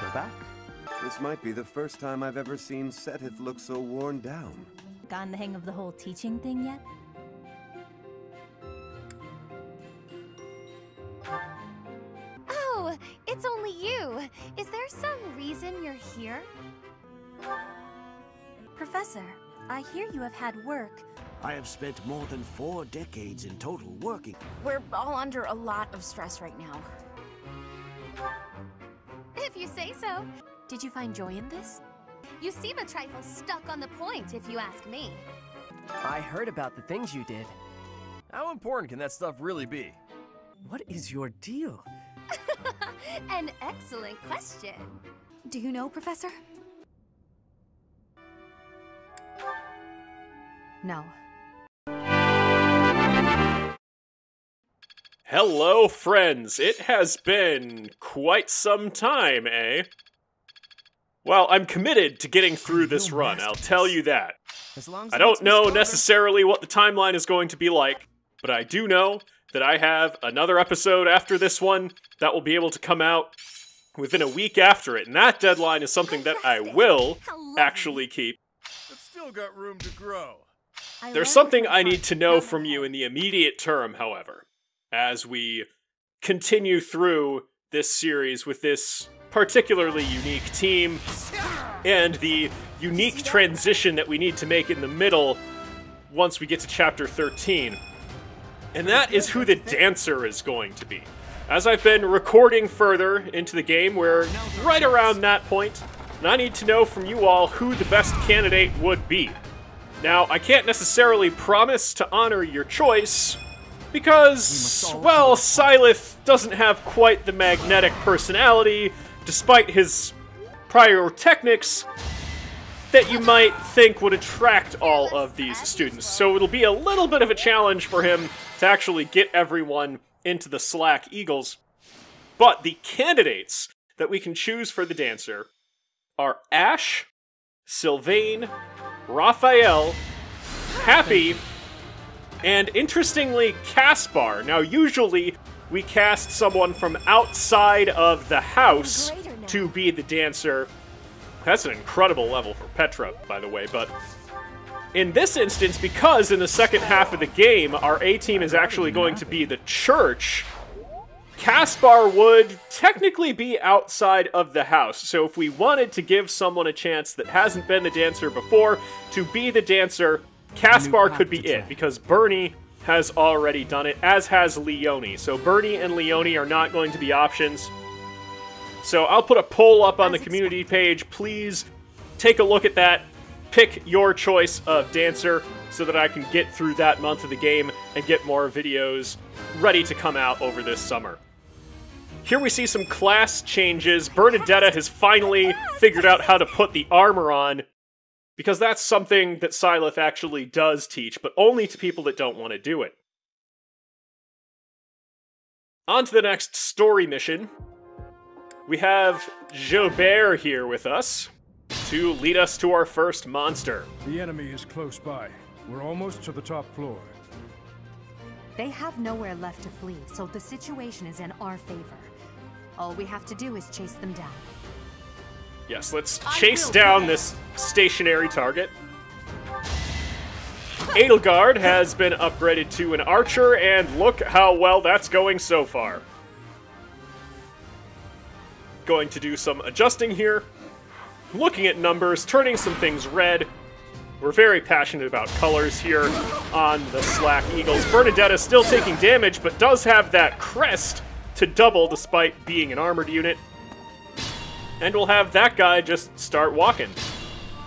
Go back. This might be the first time I've ever seen Sighleth look so worn down. Gotten the hang of the whole teaching thing yet? Oh, it's only you. Is there some reason you're here? Professor, I hear you have had work. I have spent more than 4 decades in total working. We're all under a lot of stress right now. If you say so. Did you find joy in this? You seem a trifle stuck on the point, if you ask me. I heard about the things you did. How important can that stuff really be? What is your deal? An excellent question. Do you know, Professor? No. Hello, friends. It has been quite some time, eh? Well, I'm committed to getting through this run, I'll tell you that. I don't know necessarily what the timeline is going to be like, but I do know that I have another episode after this one that will be able to come out within a week after it, and that deadline is something that I will actually keep. It's still got room to grow. There's something I need to know from you in the immediate term, however, as we continue through this series with this particularly unique team and the unique transition that we need to make in the middle once we get to chapter 13. And that is who the dancer is going to be. As I've been recording further into the game, we're right around that point, and I need to know from you all who the best candidate would be. Now, I can't necessarily promise to honor your choice, because, well, Sighleth doesn't have quite the magnetic personality, despite his pyrotechnics, that you might think would attract all of these students. So it'll be a little bit of a challenge for him to actually get everyone into the Slack Eagles. But the candidates that we can choose for the dancer are Ash, Sylvain, Raphael, Happy, and interestingly, Caspar. Now, usually we cast someone from outside of the house to be the dancer. That's an incredible level for Petra, by the way, but in this instance, because in the second half of the game, our A-team is actually going to be the church, Caspar would technically be outside of the house. So if we wanted to give someone a chance that hasn't been the dancer before to be the dancer, Caspar could be it, because Bernie has already done it, as has Leone. So Bernie and Leone are not going to be options. So I'll put a poll up on the community page. Please take a look at that. Pick your choice of dancer so that I can get through that month of the game and get more videos ready to come out over this summer. Here we see some class changes. Bernadetta has finally figured out how to put the armor on, because that's something that Sighleth actually does teach, but only to people that don't want to do it. On to the next story mission. We have Gilbert here with us to lead us to our first monster. The enemy is close by. We're almost to the top floor. They have nowhere left to flee, so the situation is in our favor. All we have to do is chase them down. Yes, let's chase down this stationary target. Edelgard has been upgraded to an archer, and look how well that's going so far. Going to do some adjusting here. Looking at numbers, turning some things red. We're very passionate about colors here on the Slack Eagles. Bernadetta still taking damage, but does have that crest to double despite being an armored unit. And we'll have that guy just start walking.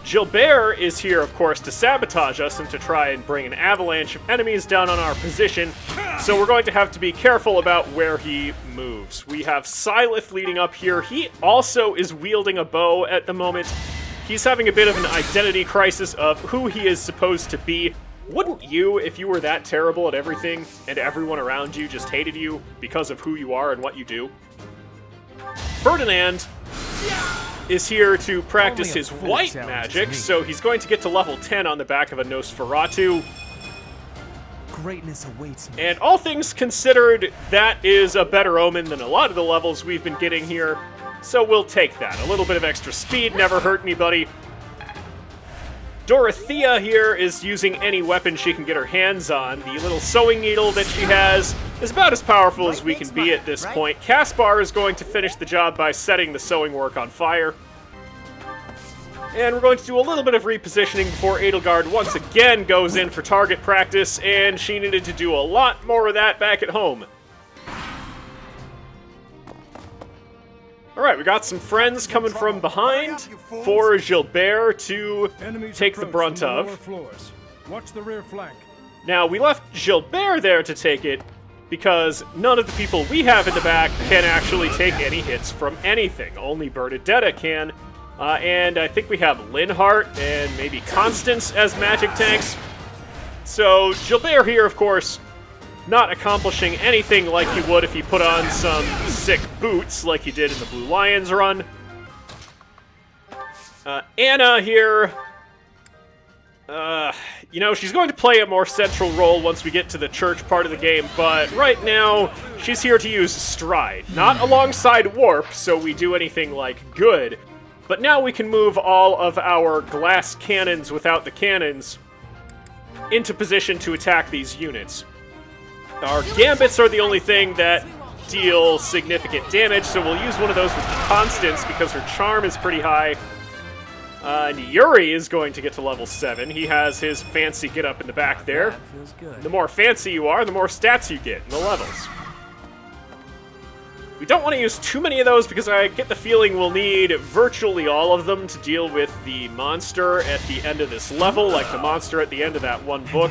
Gilbert is here, of course, to sabotage us and to try and bring an avalanche of enemies down on our position. So we're going to have to be careful about where he moves. We have Sighleth leading up here. He also is wielding a bow at the moment. He's having a bit of an identity crisis of who he is supposed to be. Wouldn't you, if you were that terrible at everything and everyone around you just hated you because of who you are and what you do? Ferdinand is here to practice his white magic, so he's going to get to level 10 on the back of a Nosferatu. Greatness awaits me. And all things considered, that is a better omen than a lot of the levels we've been getting here. So we'll take that. A little bit of extra speed, never hurt anybody. Dorothea here is using any weapon she can get her hands on. The little sewing needle that she has is about as powerful as we can be at this point. Caspar is going to finish the job by setting the sewing work on fire. And we're going to do a little bit of repositioning before Edelgard once again goes in for target practice, and she needed to do a lot more of that back at home. Alright, we got some friends coming from behind for Gilbert to take the brunt of. Watch the rear flank. Now, we left Gilbert there to take it because none of the people we have in the back can actually take any hits from anything. Only Bernadetta can. And I think we have Linhart and maybe Constance as magic tanks. So Gilbert here, of course, not accomplishing anything like he would if he put on some sick boots like he did in the Blue Lions run. Anna here, you know, she's going to play a more central role once we get to the church part of the game, but right now she's here to use Stride. Not alongside Warp, so we do anything like good, but now we can move all of our glass cannons without the cannons into position to attack these units. Our gambits are the only thing that deal significant damage, so we'll use one of those with Constance because her charm is pretty high. And Yuri is going to get to level 7. He has his fancy get-up in the back there. That feels good. The more fancy you are, the more stats you get in the levels. We don't want to use too many of those because I get the feeling we'll need virtually all of them to deal with the monster at the end of this level, like the monster at the end of that one book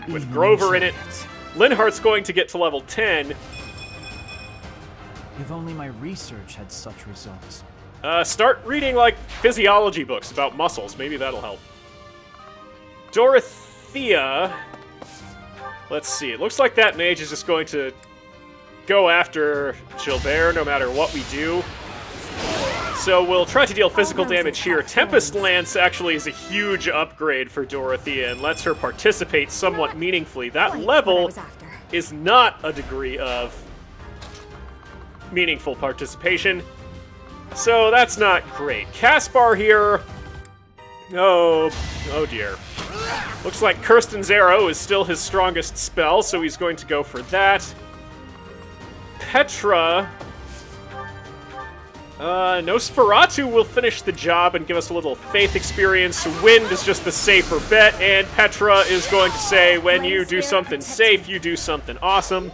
with Grover in it. Linhart's going to get to level 10. If only my research had such results. Start reading, like, physiology books about muscles. Maybe that'll help. Dorothea. Let's see. It looks like that mage is just going to go after Gilbert no matter what we do. So we'll try to deal physical damage here. Tempest Lance actually is a huge upgrade for Dorothea and lets her participate somewhat meaningfully. That level is not a degree of meaningful participation, so that's not great. Caspar here. Oh dear. Looks like Kirsten's Arrow is still his strongest spell, so he's going to go for that. Petra. Nosferatu will finish the job and give us a little faith experience. Wind is just the safer bet, and Petra is going to say, when you do something safe, you do something awesome.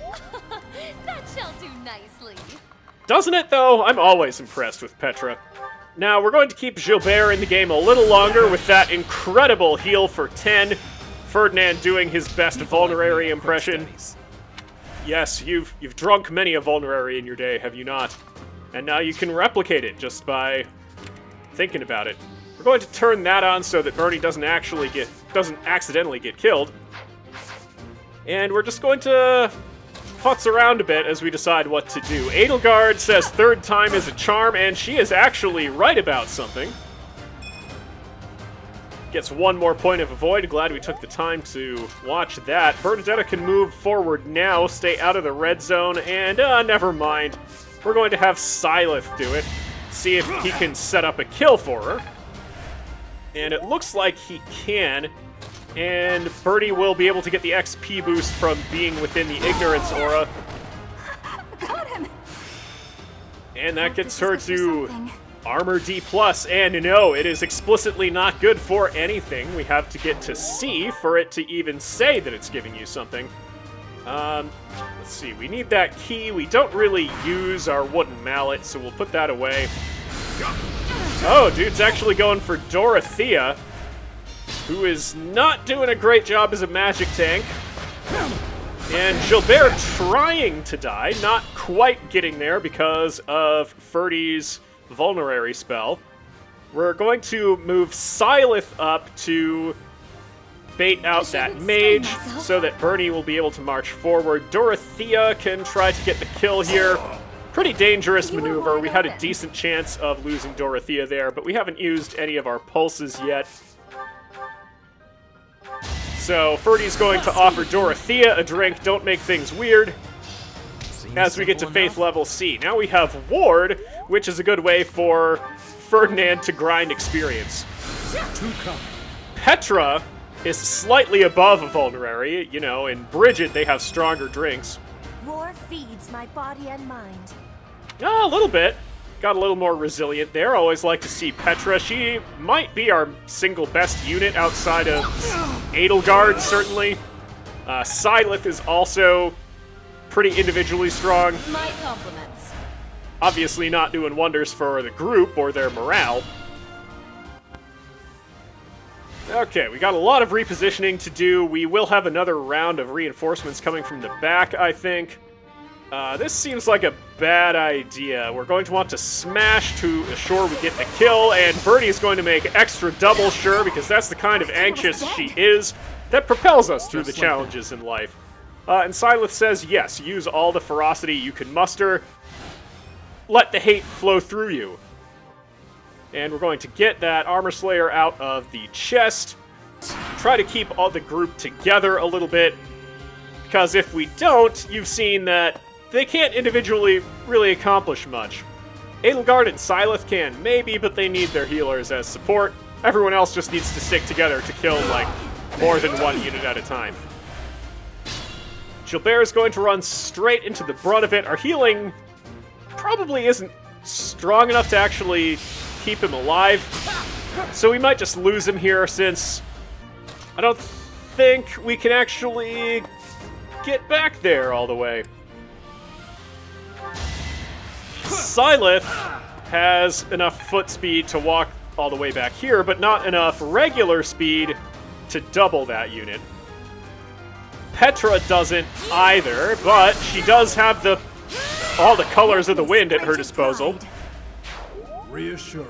That shall do nicely. Doesn't it, though? I'm always impressed with Petra. Now, we're going to keep Gilbert in the game a little longer with that incredible heal for 10. Ferdinand doing his best Vulnerary impression. Yes, you've drunk many a Vulnerary in your day, have you not? And now you can replicate it just by thinking about it. We're going to turn that on so that Bernie doesn't accidentally get killed. And we're just going to futz around a bit as we decide what to do. Edelgard says third time is a charm, and she is actually right about something. Gets one more point of avoid. Glad we took the time to watch that. Bernadetta can move forward now, stay out of the red zone, and never mind. We're going to have Sighleth do it. See if he can set up a kill for her. And it looks like he can. And Birdie will be able to get the XP boost from being within the Ignorance aura. Got him. And that gets her to Armor D+. And no, it is explicitly not good for anything. We have to get to C for it to even say that it's giving you something. Let's see, we need that key. We don't really use our wooden mallet, so we'll put that away. Oh, dude's actually going for Dorothea, who is not doing a great job as a magic tank. And Gilbert trying to die, not quite getting there because of Ferdy's Vulnerary spell. We're going to move Sighleth up to bait out that mage so that Bernie will be able to march forward. Dorothea can try to get the kill here. Pretty dangerous maneuver. We had a decent chance of losing Dorothea there, but we haven't used any of our pulses yet. So Ferdy's going to offer Dorothea a drink. Don't make things weird. as we get to Faith level C. Now we have Ward, which is a good way for Ferdinand to grind experience. Petra is slightly above a Vulnerary. You know, in Bridget, they have stronger drinks. War feeds my body and mind. A little bit. Got a little more resilient there. Always like to see Petra. She might be our single best unit outside of Edelgard, certainly. Sighleth is also pretty individually strong. My compliments. Obviously not doing wonders for the group or their morale. Okay, we got a lot of repositioning to do. We will have another round of reinforcements coming from the back, I think. This seems like a bad idea. We're going to want to smash to assure we get the kill, and Birdie is going to make extra double sure, because that's the kind of anxious she is that propels us through the challenges in life. And Sighleth says, yes, use all the ferocity you can muster. Let the hate flow through you. And we're going to get that Armor Slayer out of the chest. Try to keep all the group together a little bit, because if we don't, you've seen that they can't individually really accomplish much. Edelgard and Sighleth can, maybe, but they need their healers as support. Everyone else just needs to stick together to kill, like, more than one unit at a time. Gilbert is going to run straight into the brunt of it. Our healing probably isn't strong enough to actually keep him alive, so we might just lose him here, since I don't think we can actually get back there all the way. Sighleth has enough foot speed to walk all the way back here, but not enough regular speed to double that unit. Petra doesn't either, but she does have all the colors of the wind at her disposal. Reassuring.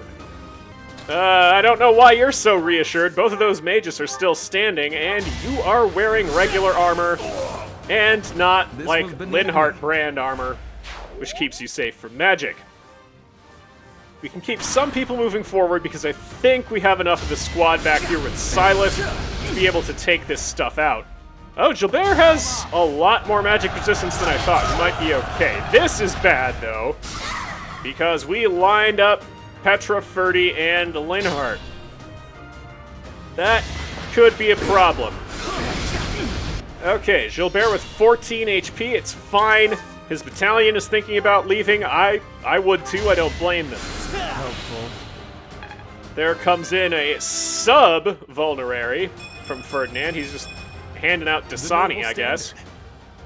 I don't know why you're so reassured. Both of those mages are still standing, and you are wearing regular armor, and not, like, Linhardt brand armor, which keeps you safe from magic. We can keep some people moving forward, because I think we have enough of the squad back here with Sighleth to be able to take this stuff out. Oh, Gilbert has a lot more magic resistance than I thought. We might be okay. This is bad, though, because we lined up Petra, Ferdy, and Linhardt. That could be a problem. Okay, Gilbert with 14 HP. It's fine. His battalion is thinking about leaving. I would too. I don't blame them. Helpful. There comes in a sub-vulnerary from Ferdinand. He's just handing out Dasani, I guess.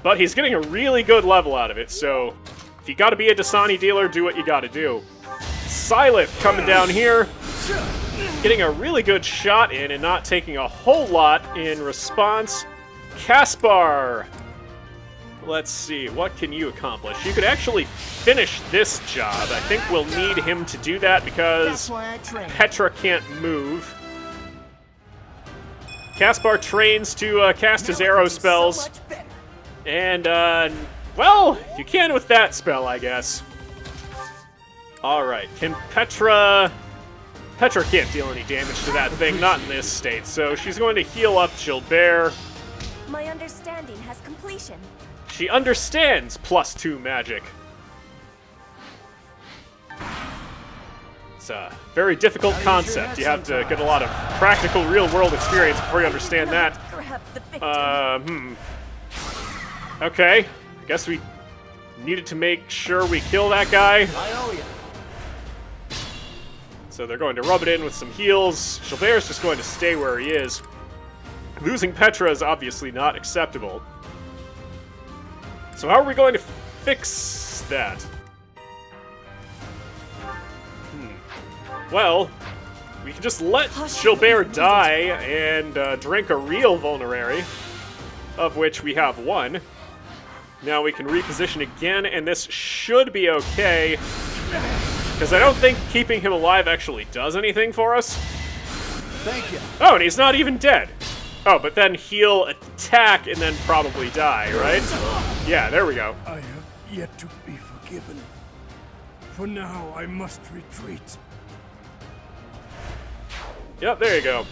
But he's getting a really good level out of it, so if you gotta be a Dasani dealer, do what you gotta do. Sighleth coming down here, getting a really good shot in and not taking a whole lot in response. Caspar! Let's see, what can you accomplish? You could actually finish this job. I think we'll need him to do that because Petra can't move. Caspar trains to cast his arrow spells. And, well, you can with that spell, I guess. Alright, can Petra... Petra can't deal any damage to that thing, not in this state, so she's going to heal up Gilbert. My understanding has completion. She understands +2 magic. It's a very difficult concept. You have to get a lot of practical, real-world experience before you understand that. Okay, I guess we needed to make sure we kill that guy. So they're going to rub it in with some heals. Gilbert's just going to stay where he is. Losing Petra is obviously not acceptable. So how are we going to fix that? Well, we can just let Gilbert die and drink a real vulnerary, of which we have one. Now we can reposition again, and this should be okay, because I don't think keeping him alive actually does anything for us. Thank you. Oh, and he's not even dead. Oh, but then he'll attack and then probably die, right? Yeah, there we go. I have yet to be forgiven. For now, I must retreat. Yep, there you go.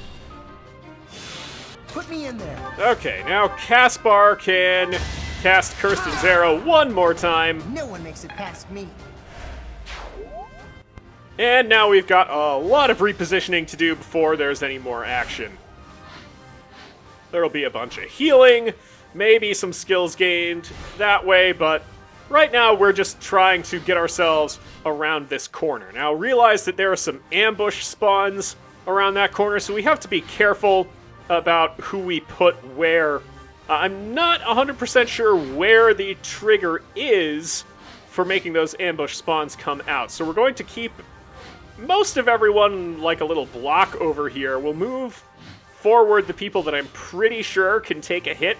Put me in there. Okay, now Caspar can cast Kirsten's Arrow one more time. No one makes it past me. And now we've got a lot of repositioning to do before there's any more action. There'll be a bunch of healing, maybe some skills gained that way, but right now we're just trying to get ourselves around this corner. Now realize that there are some ambush spawns around that corner, so we have to be careful about who we put where. I'm not 100% sure where the trigger is for making those ambush spawns come out, so we're going to keep most of everyone like a little block over here. We'll move forward the people that I'm pretty sure can take a hit,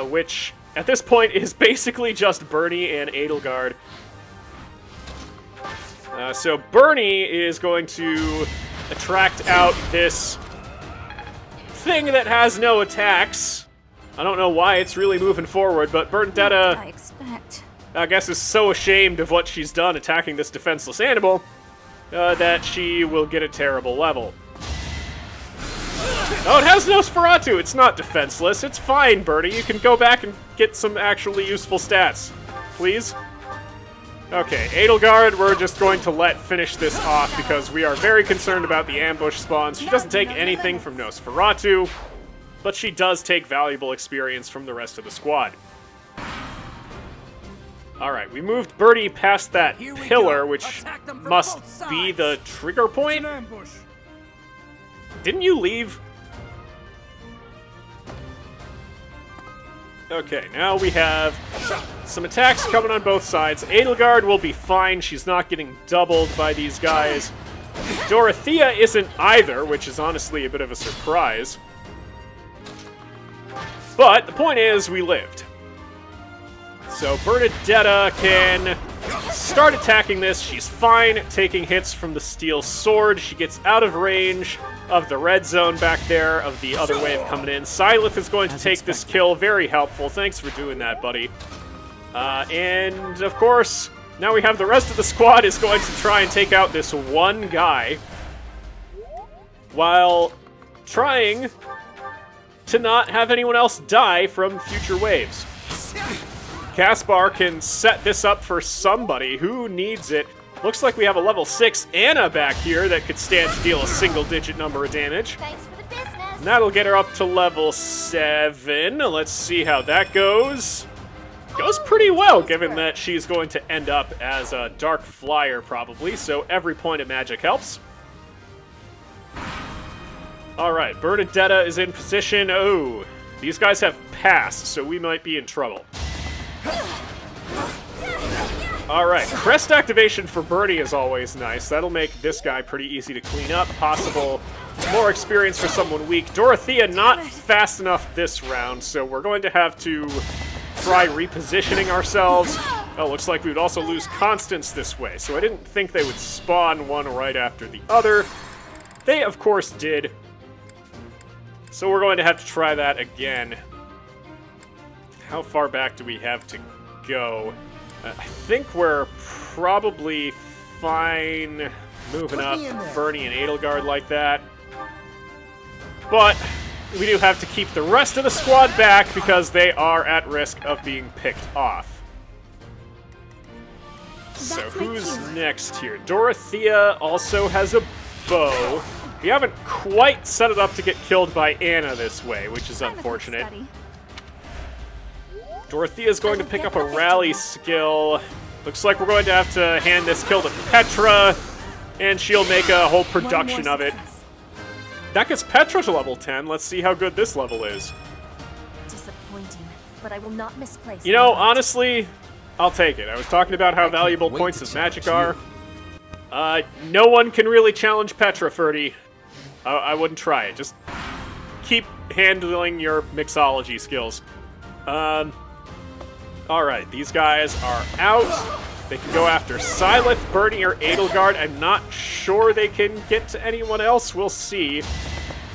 which at this point is basically just Bernie and Edelgard. So Bernie is going to attract out this thing that has no attacks. I don't know why it's really moving forward, but Bernadetta, I expect. I guess, is so ashamed of what she's done attacking this defenseless animal that she will get a terrible level. Oh, it has Nosferatu! It's not defenseless. It's fine, Bernie. You can go back and get some actually useful stats. Please? Okay, Edelgard, we're just going to let finish this off because we are very concerned about the ambush spawns. She doesn't take anything from Nosferatu, but she does take valuable experience from the rest of the squad. Alright, we moved Birdie past that pillar, which must be the trigger point? Didn't you leave? Okay, now we have some attacks coming on both sides. Edelgard will be fine. She's not getting doubled by these guys. Dorothea isn't either, which is honestly a bit of a surprise. But the point is, we lived. So Bernadetta can start attacking this. She's fine taking hits from the steel sword. She gets out of range of the red zone back there of the other wave coming in. Sighleth is going to take this kill. Very helpful. Thanks for doing that, buddy. And, of course, now we have the rest of the squad is going to try and take out this one guy while trying to not have anyone else die from future waves. Caspar can set this up for somebody who needs it. Looks like we have a level 6 Anna back here that could stand to deal a single-digit number of damage. Thanks for the business. And that'll get her up to level 7. Let's see how that goes. Goes pretty well, given that she's going to end up as a Dark Flyer, probably, so every point of magic helps. Alright, Bernadetta is in position. Oh, these guys have passed, so we might be in trouble. Alright, crest activation for Bernie is always nice. That'll make this guy pretty easy to clean up. Possible more experience for someone weak. Dorothea not fast enough this round, so we're going to have to try repositioning ourselves. Oh, looks like we would also lose Constance this way, so I didn't think they would spawn one right after the other. They, of course, did. So we're going to have to try that again. How far back do we have to go? I think we're probably fine moving up Bernie and Edelgard like that. But we do have to keep the rest of the squad back because they are at risk of being picked off. So who's next here? Dorothea also has a bow. We haven't quite set it up to get killed by Anna this way, which is unfortunate. Dorothea's going to pick up a rally skill. Looks like we're going to have to hand this kill to Petra, and she'll make a whole production of it. That gets Petra to level 10. Let's see how good this level is. Disappointing, but I will not misplace. You know, honestly, I'll take it. I was talking about how valuable points of magic are. No one can really challenge Petra, Ferdy. I wouldn't try it. Just keep handling your mixology skills. Alright, these guys are out. They can go after Sighleth, Bernie, or Edelgard. I'm not sure they can get to anyone else. We'll see.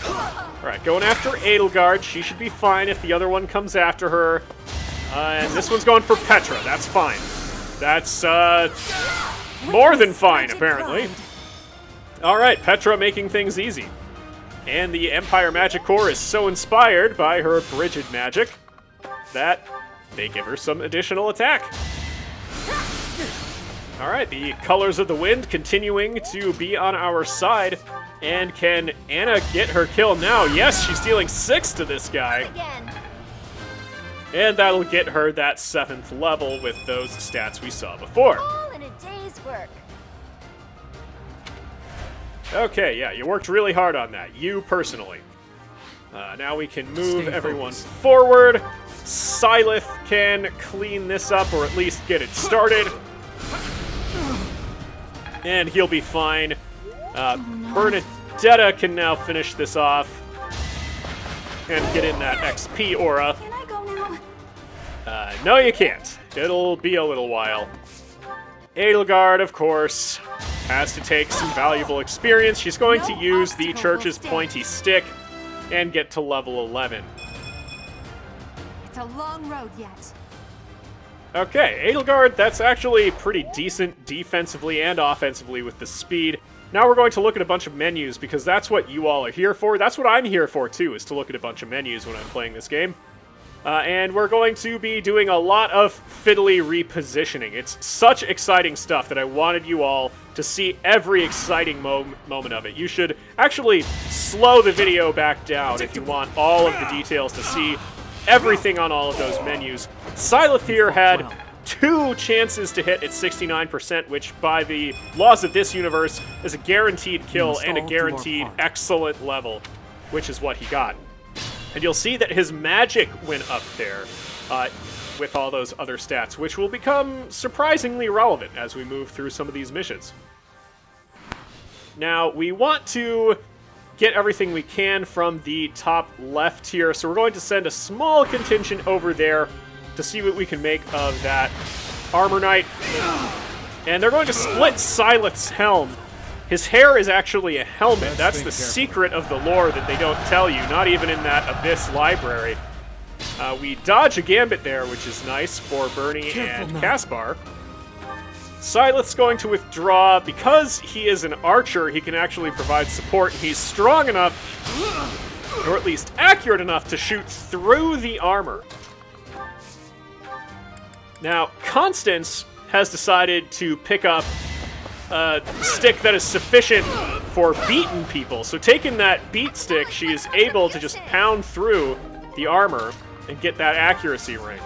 Alright, going after Edelgard. She should be fine if the other one comes after her. And this one's going for Petra. That's fine. That's, more than fine, apparently. Alright, Petra making things easy. And the Empire Magic Corps is so inspired by her Brigid magic that they give her some additional attack. Alright, the colors of the wind continuing to be on our side. And can Anna get her kill now? Yes, she's dealing 6 to this guy. Again. And that'll get her that 7th level with those stats we saw before. All in a day's work. Okay, yeah, you worked really hard on that. You personally. Now we can move everyone forward. Sighleth can clean this up, or at least get it started. And he'll be fine. Bernadetta can now finish this off. And get in that XP aura. Can I go now? No, you can't. It'll be a little while. Edelgard, of course, has to take some valuable experience. She's going to use the church's pointy stick and get to level 11. It's a long road yet. Okay, Edelgard, that's actually pretty decent defensively and offensively with the speed. Now we're going to look at a bunch of menus, because that's what you all are here for. That's what I'm here for, too, is to look at a bunch of menus when I'm playing this game. And we're going to be doing a lot of fiddly repositioning. It's such exciting stuff that I wanted you all to see every exciting moment of it. You should actually slow the video back down if you want all of the details to see everything on all of those menus. Sighleth here had 2 chances to hit at 69%, which by the laws of this universe is a guaranteed kill and a guaranteed excellent level, which is what he got. And you'll see that his magic went up there with all those other stats, which will become surprisingly relevant as we move through some of these missions. Now, we want to get everything we can from the top left here, so we're going to send a small contingent over there to see what we can make of that Armor Knight. And they're going to split Sighleth's helm. His hair is actually a helmet. That's the secret of the lore that they don't tell you, not even in that Abyss library. We dodge a gambit there, which is nice for Bernie and Caspar. Sighleth's going to withdraw. Because he is an archer, he can actually provide support. He's strong enough, or at least accurate enough, to shoot through the armor. Now, Constance has decided to pick up a stick that is sufficient for beaten people. So taking that beat stick, she is able to just pound through the armor and get that accuracy ring.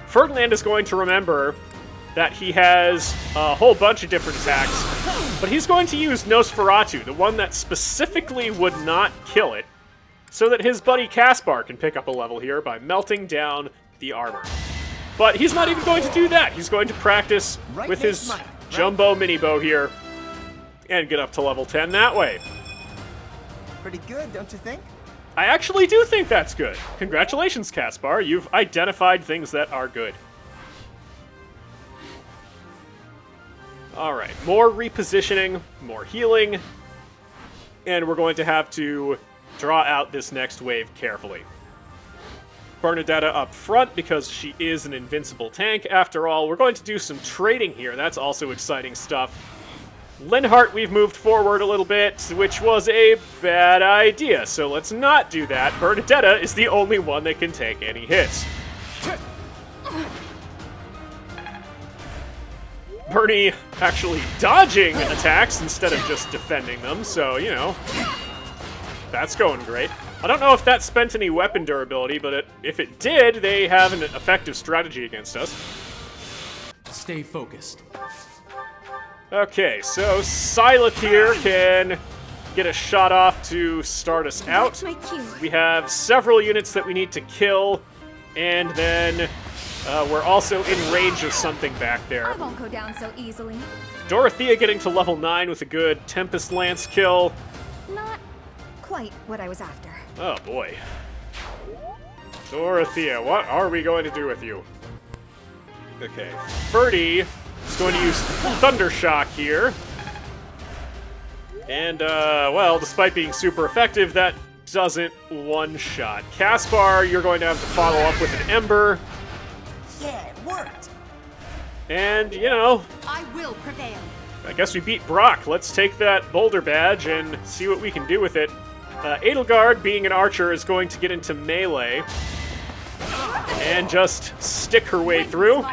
Ferdinand is going to remember that he has a whole bunch of different attacks, but he's going to use Nosferatu, the one that specifically would not kill it, so that his buddy Caspar can pick up a level here by melting down the armor. But he's not even going to do that. He's going to practice with his jumbo mini bow here and get up to level 10 that way. Pretty good, don't you think? I actually do think that's good. Congratulations, Caspar. You've identified things that are good. Alright, more repositioning, more healing, and we're going to have to draw out this next wave carefully. Bernadetta up front because she is an invincible tank. After all, we're going to do some trading here. That's also exciting stuff. Linhardt, we've moved forward a little bit, which was a bad idea, so let's not do that. Bernadetta is the only one that can take any hits. Bernie actually dodging attacks instead of just defending them, so, you know, that's going great. I don't know if that spent any weapon durability, but if it did, they have an effective strategy against us. Stay focused. Okay, so Sighleth here can get a shot off to start us out. We have several units that we need to kill, and then we're also in range of something back there. I won't go down so easily. Dorothea getting to level 9 with a good Tempest Lance kill. Not quite what I was after. Oh boy. Dorothea, what are we going to do with you? Okay, Ferdy is going to use Thundershock here. And, well, despite being super effective, that doesn't one-shot. Caspar, you're going to have to follow up with an Ember. Yeah, it worked. And, you know, I will prevail. I guess we beat Brock. Let's take that Boulder Badge and see what we can do with it. Edelgard, being an archer, is going to get into melee. and just stick her way through.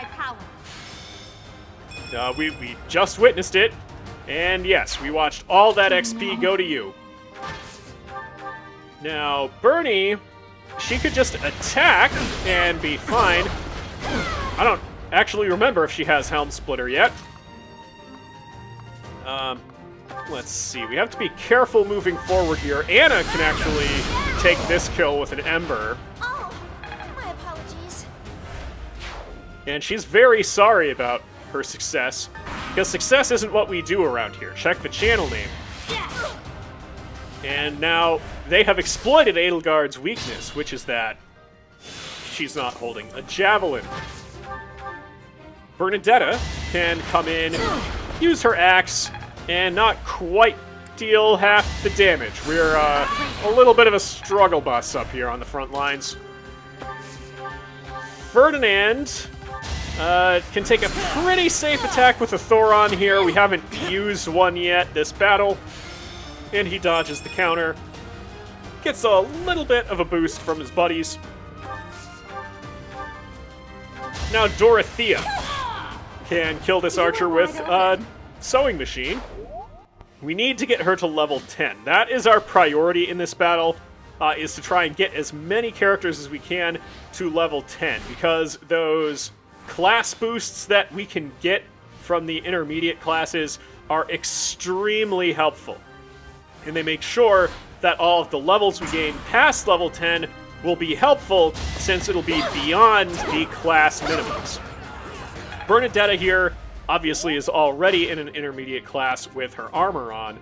We just witnessed it, and yes, we watched all that XP go to you. Now, Bernie, she could just attack and be fine. I don't actually remember if she has Helm Splitter yet. Let's see. We have to be careful moving forward here. Anna can actually take this kill with an Ember. Oh, my apologies. And she's very sorry about her success, because success isn't what we do around here. Check the channel name. And now they have exploited Edelgard's weakness, which is that she's not holding a javelin. Bernadetta can come in, use her axe, and not quite deal half the damage. We're a little bit of a struggle bus up here on the front lines. Ferdinand can take a pretty safe attack with a Thoron here. We haven't used one yet this battle. And he dodges the counter. Gets a little bit of a boost from his buddies. Now Dorothea can kill this archer with a sewing machine. We need to get her to level 10. That is our priority in this battle, is to try and get as many characters as we can to level 10, because those class boosts that we can get from the intermediate classes are extremely helpful. And they make sure that all of the levels we gain past level 10 will be helpful, since it'll be beyond the class minimums. Bernadetta here obviously is already in an intermediate class with her armor on.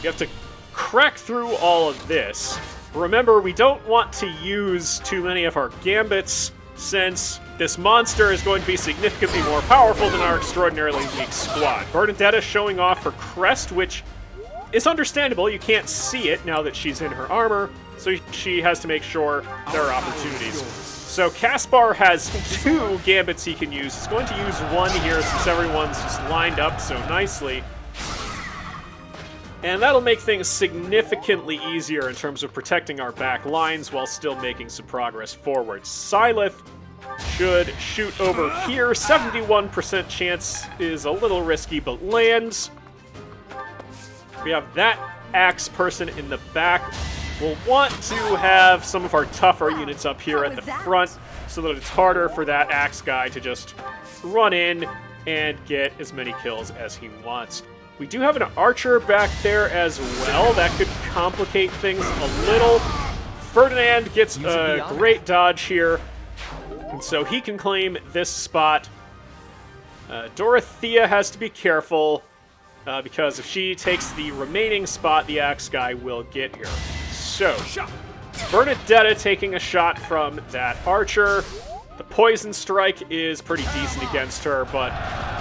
You have to crack through all of this. Remember, we don't want to use too many of our gambits, since this monster is going to be significantly more powerful than our extraordinarily weak squad. Bernadetta showing off her crest, which is understandable. You can't see it now that she's in her armor, so she has to make sure there are opportunities. So Caspar has 2 gambits he can use. He's going to use one here since everyone's just lined up so nicely. And that'll make things significantly easier in terms of protecting our back lines while still making some progress forward. Sighleth should shoot over here. 71% chance is a little risky, but lands. We have that axe person in the back. We'll want to have some of our tougher units up here at the front, so that it's harder for that axe guy to just run in and get as many kills as he wants. We do have an archer back there as well. That could complicate things a little. Ferdinand gets a great dodge here, and so he can claim this spot. Dorothea has to be careful, because if she takes the remaining spot, the axe guy will get here. So, Bernadetta taking a shot from that archer. The poison strike is pretty decent against her, but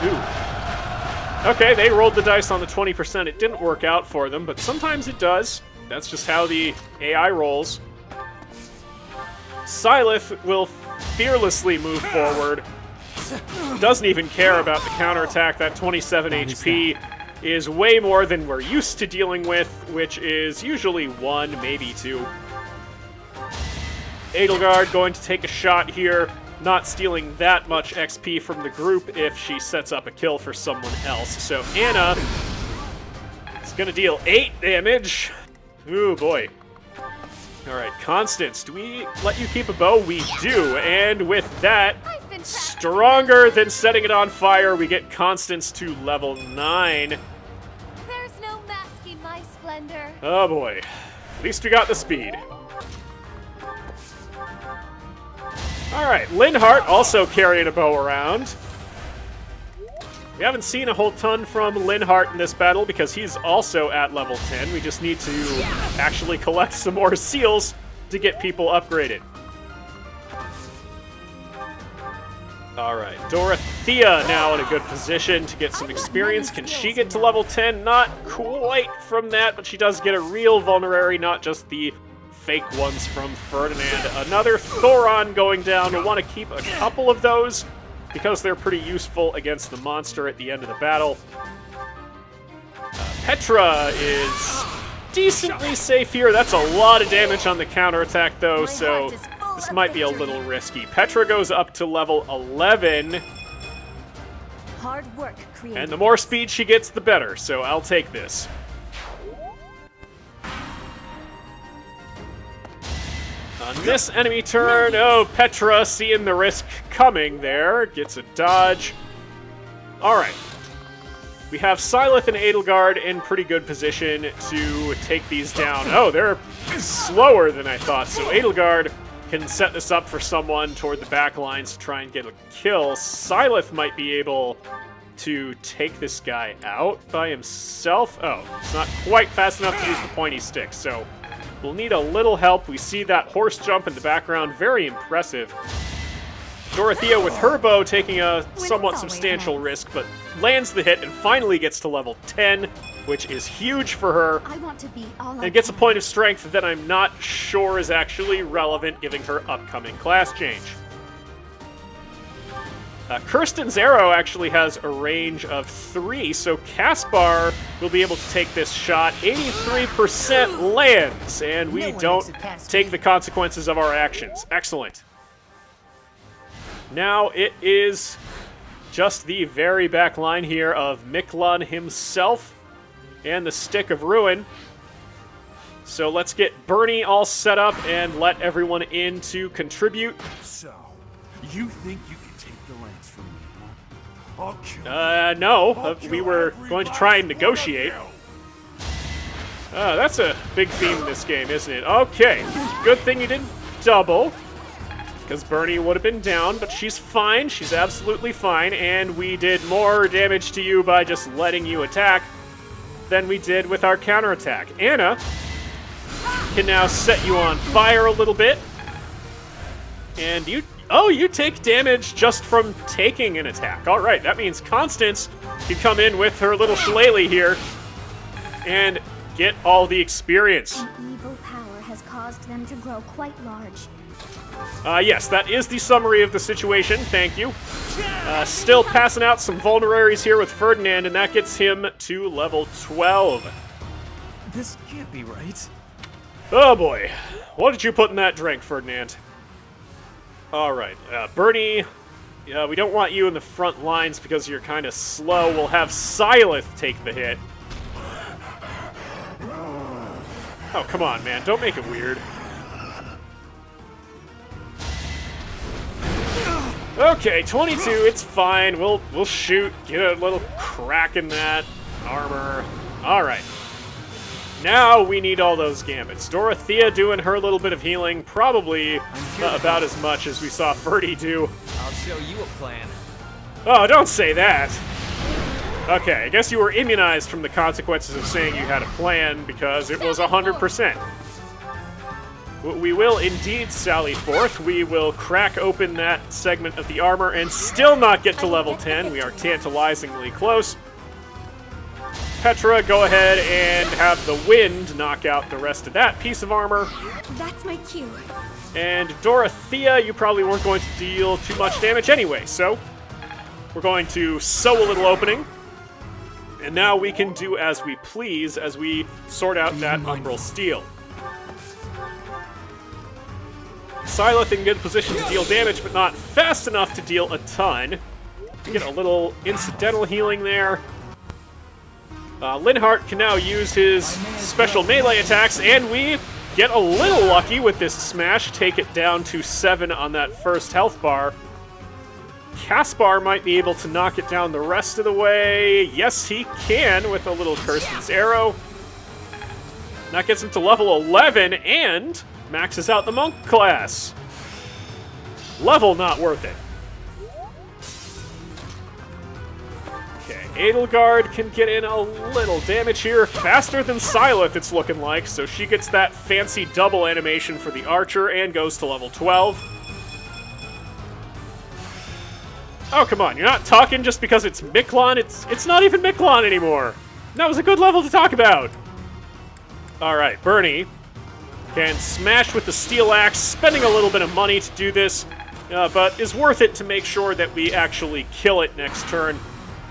ooh. Okay, they rolled the dice on the 20%. It didn't work out for them, but sometimes it does. That's just how the AI rolls. Sighleth will fearlessly move forward. Doesn't even care about the counterattack. That 27 HP is way more than we're used to dealing with, which is usually 1, maybe 2. Edelgard going to take a shot here, not stealing that much XP from the group if she sets up a kill for someone else. So Anna is going to deal 8 damage. Ooh, boy. Alright, Constance, do we let you keep a bow? We do, and with that, stronger than setting it on fire, we get Constance to level 9. There's no masking my splendor. Oh boy. At least we got the speed. Alright, Linhardt also carrying a bow around. We haven't seen a whole ton from Linhardt in this battle because he's also at level 10. We just need to actually collect some more seals to get people upgraded. Alright, Dorothea now in a good position to get some experience. Can she get to level 10? Not quite from that, but she does get a real vulnerary, not just the fake ones from Ferdinand. Another Thoron going down. We'll want to keep a couple of those because they're pretty useful against the monster at the end of the battle. Petra is decently safe here. That's a lot of damage on the counterattack, though, so This might be a little risky. Petra goes up to level 11. Hard work created. And the more speed she gets, the better, so I'll take this. On this enemy turn, oh, Petra, seeing the risk coming there, gets a dodge. Alright. We have Sighleth and Edelgard in pretty good position to take these down. Oh, they're slower than I thought, so Edelgard can set this up for someone toward the back lines to try and get a kill. Sighleth might be able to take this guy out by himself. Oh, it's not quite fast enough to use the pointy stick, so we'll need a little help. We see that horse jump in the background, very impressive. Dorothea with her bow taking a somewhat substantial risk, but lands the hit and finally gets to level 10, which is huge for her. I want to be all And gets a point of strength that I'm not sure is actually relevant, giving her upcoming class change. Kirsten's arrow actually has a range of 3, so Caspar will be able to take this shot. 83% lands, and we don't take the consequences of our actions. Excellent. Now it is just the very back line here of Miklon himself and the Stick of Ruin. So let's get Bernie all set up and let everyone in to contribute. So, you think you can take the lance from me, huh? I'll kill you. No. We were going to try and negotiate. That's a big theme in this game, isn't it? Okay. Good thing you didn't double, because Bernie would have been down, but she's fine. She's absolutely fine, and we did more damage to you by just letting you attack than we did with our counterattack. Anna can now set you on fire a little bit, and you take damage just from taking an attack. All right, that means Constance can come in with her little shillelagh here and get all the experience. An evil power has caused them to grow quite large. Yes, that is the summary of the situation. Thank you. Still passing out some vulneraries here with Ferdinand, and that gets him to level 12. This can't be right. Oh boy. What did you put in that drink, Ferdinand? Alright, Bernie, we don't want you in the front lines because you're kind of slow. We'll have Sighleth take the hit. Oh, come on, man. Don't make it weird. Okay, 22, it's fine. We'll shoot, get a little crack in that armor. Alright. Now we need all those gambits. Dorothea doing her little bit of healing, probably about as much as we saw Ferdy do. I'll show you a plan. Oh, don't say that. Okay, I guess you were immunized from the consequences of saying you had a plan, because it was 100%. We will indeed sally forth. We will crack open that segment of the armor and still not get to level 10. We are tantalizingly close. Petra, go ahead and have the wind knock out the rest of that piece of armor. That's my cue. And Dorothea, you probably weren't going to deal too much damage anyway, so we're going to sew a little opening. And now we can do as we please as we sort out that umbral steel. Sighleth in good position to deal damage, but not fast enough to deal a ton. We get a little incidental healing there. Linhardt can now use his special melee attacks, and we get a little lucky with this smash, take it down to 7 on that first health bar. Caspar might be able to knock it down the rest of the way. Yes, he can with a little Kirsten's arrow. That gets him to level 11 and maxes out the monk class. Level not worth it. Okay, Edelgard can get in a little damage here. Faster than Sighleth, it's looking like, so she gets that fancy double animation for the archer and goes to level 12. Oh, come on, you're not talking just because it's Miklon. It's not even Miklon anymore. That was a good level to talk about. Alright, Bernie can smash with the steel axe, spending a little bit of money to do this, but is worth it to make sure that we actually kill it next turn,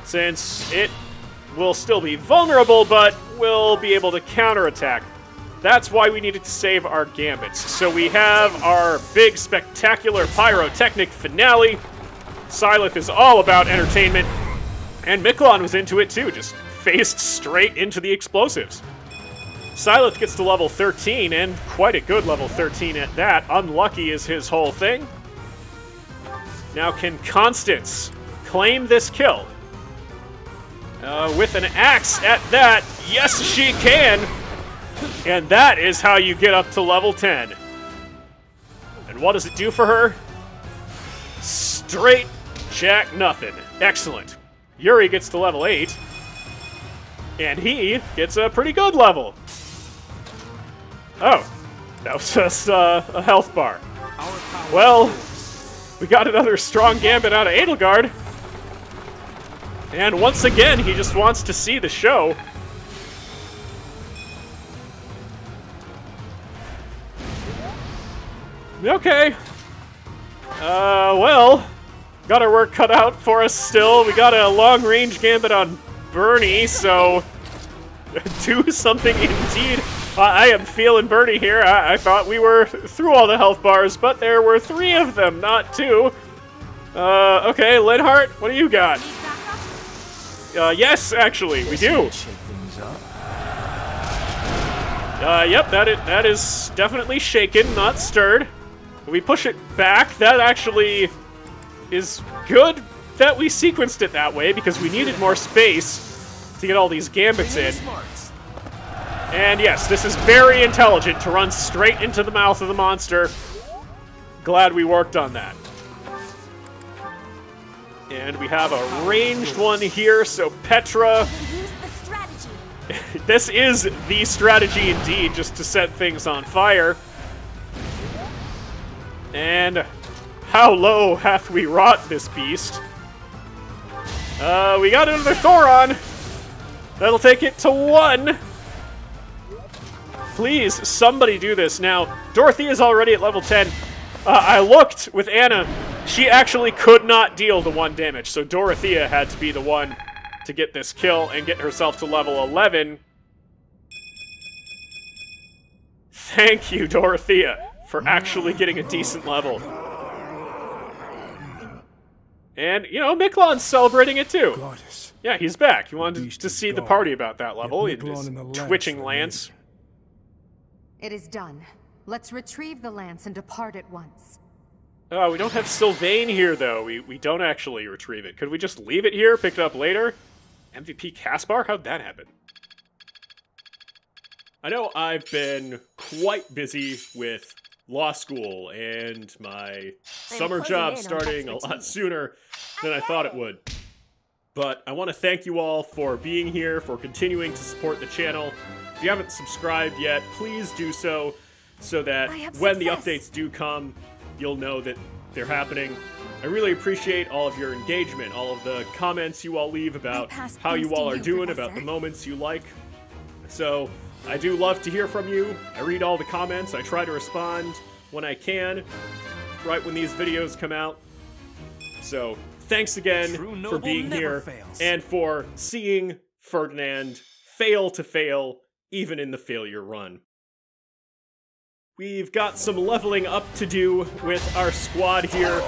since it will still be vulnerable, but will be able to counterattack. That's why we needed to save our gambits. So we have our big, spectacular pyrotechnic finale. Sighleth is all about entertainment. And Miklon was into it too, just faced straight into the explosives. Sighleth gets to level 13, and quite a good level 13 at that. Unlucky is his whole thing. Now can Constance claim this kill? With an axe at that, yes she can! And that is how you get up to level 10. And what does it do for her? Straight jack nothing. Excellent. Yuri gets to level 8. And he gets a pretty good level. Oh, that was just a health bar. Well, we got another strong gambit out of Edelgard. And once again, he just wants to see the show. Okay. Well, got our work cut out for us still. We got a long-range gambit on Bernie, so do something indeed. I am feeling Bernie here. I thought we were through all the health bars, but there were 3 of them, not 2. Okay, Linhart, what do you got? Yes, actually, we do. Yep, that is definitely shaken, not stirred. We push it back. That actually is good that we sequenced it that way because we needed more space to get all these gambits in. And yes, this is very intelligent to run straight into the mouth of the monster. Glad we worked on that. And we have a ranged one here, so Petra. This is the strategy indeed, just to set things on fire. And how low hath we wrought this beast? We got another Thoron. That'll take it to 1. Please, somebody do this. Now, Dorothy is already at level 10. I looked with Anna. She actually could not deal the 1 damage, so Dorothea had to be the one to get this kill and get herself to level 11. Thank you, Dorothea, for actually getting a decent level. And, you know, Miklon's celebrating it too. Yeah, he's back. He wanted to see the party about that level. His twitching lance. It is done. Let's retrieve the lance and depart at once. Oh, we don't have Sylvain here, though. We don't actually retrieve it. Could we just leave it here, pick it up later? MVP Caspar? How'd that happen? I know I've been quite busy with law school and my summer job starting a lot sooner than I thought it would. But I want to thank you all for being here, for continuing to support the channel. If you haven't subscribed yet, please do so that when the updates do come, you'll know that they're happening. I really appreciate all of your engagement, all of the comments you all leave about how you all are doing, about the moments you like. So I do love to hear from you. I read all the comments. I try to respond when I can, right when these videos come out. So thanks again for being here and for seeing Ferdinand fail to fail, even in the failure run. We've got some leveling up to do with our squad here,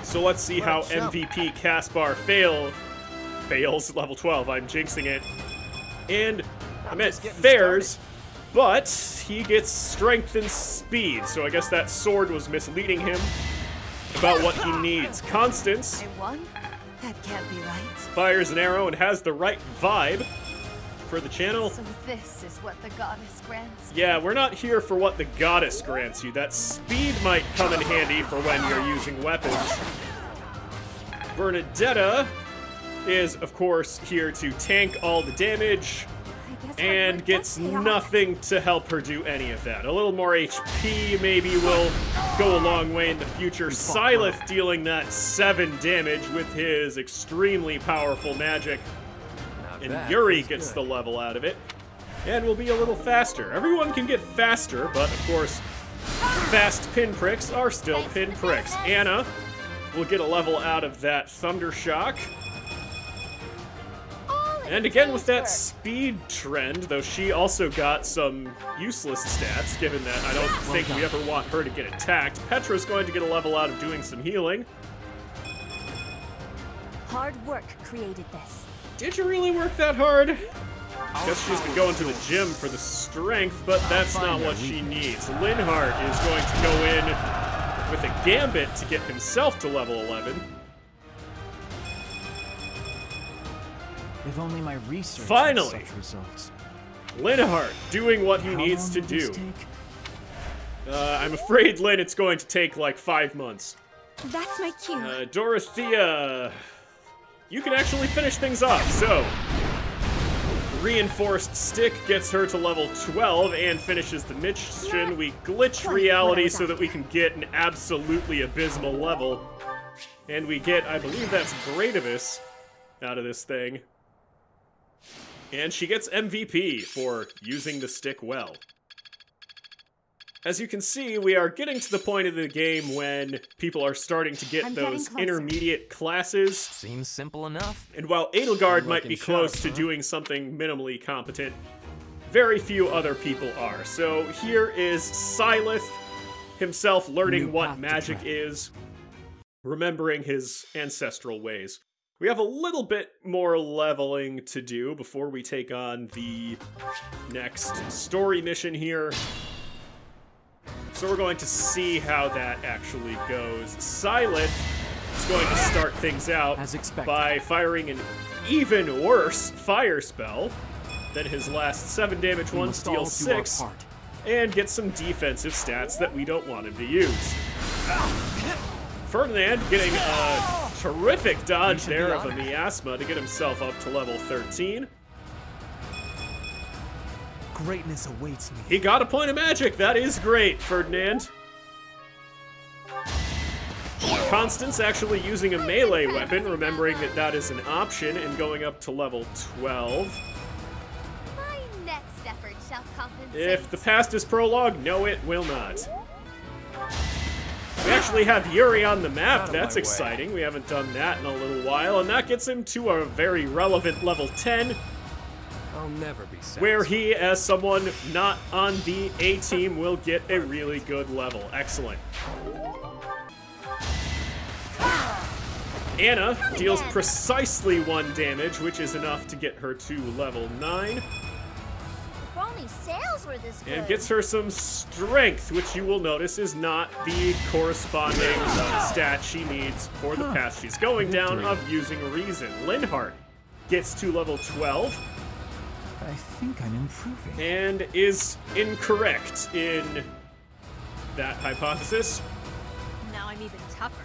so let's see how MVP Caspar fails level 12. I'm jinxing it. And I meant fares, but he gets strength and speed, so I guess that sword was misleading him about what he needs. Constance That can't be right. fires an arrow and has the right vibe for the channel. So this is what the goddess grants me. Yeah, we're not here for what the goddess grants you. That speed might come in handy for when you're using weapons. Bernadetta is, of course, here to tank all the damage and gets nothing to help her do any of that. A little more HP maybe will go a long way in the future. Sighleth dealing that 7 damage with his extremely powerful magic. And Yuri gets the level out of it, and will be a little faster. Everyone can get faster, but of course, fast pinpricks are still pinpricks. Anna will get a level out of that Thunder Shock. All And again with that speed trend, though she also got some useless stats, given that I don't think we ever want her to get attacked. Petra's going to get a level out of doing some healing. Hard work created this. Did you really work that hard? Guess she's been going to the gym for the strength, but that's not what she needs. Linhardt is going to go in with a gambit to get himself to level 11. If only my research Finally, had such results. Linhardt doing what he needs to do. I'm afraid, Lynn, it's going to take like 5 months. That's my cue. Dorothea, you can actually finish things off. So, reinforced stick gets her to level 12 and finishes the mission. We glitch reality so that we can get an absolutely abysmal level. And we get, I believe that's Bradivus out of this thing. And she gets MVP for using the stick well. As you can see, we are getting to the point of the game when people are starting to get those intermediate classes. Seems simple enough. And while Edelgard might be close to doing something minimally competent, very few other people are. So here is Sighleth himself learning what magic is, remembering his ancestral ways. We have a little bit more leveling to do before we take on the next story mission here. So we're going to see how that actually goes. Sighleth is going to start things out by firing an even worse fire spell than his last 7 damage one, steal 6, and get some defensive stats that we don't want him to use. Ferdinand getting a terrific dodge there of a miasma to get himself up to level 13. Greatness awaits me. He got a point of magic. That is great, Ferdinand. Constance actually using a melee weapon, remembering that that is an option, and going up to level 12. My next effort shall compensate. If the past is prologue, no, it will not. We actually have Yuri on the map. That's exciting. We haven't done that in a little while, and that gets him to a very relevant level 10. I'll never be satisfied. Where he, as someone not on the A team, will get a really good level. Excellent. Anna deals precisely 1 damage, which is enough to get her to level 9. If only sales were this good. And gets her some strength, which you will notice is not the corresponding stat she needs for the path she's going down of using reason. Linhardt gets to level 12. I think I'm improving. And is incorrect in that hypothesis. Now I'm even tougher.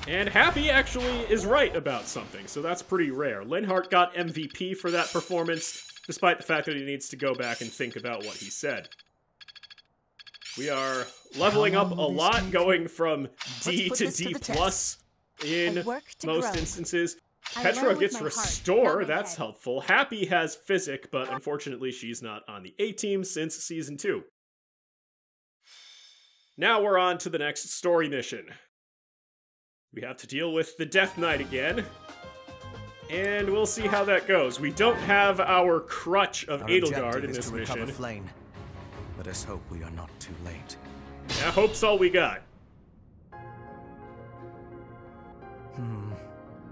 And Happy actually is right about something, so that's pretty rare. Linhardt got MVP for that performance, despite the fact that he needs to go back and think about what he said. We are leveling up a lot, going from D to D plus in most instances. Petra gets Restore, that's helpful. Happy has Physic, but unfortunately she's not on the A team since Season 2. Now we're on to the next story mission. We have to deal with the Death Knight again, and we'll see how that goes. We don't have our crutch of Edelgard in this mission. Let us hope we are not too late. Yeah, hope's all we got.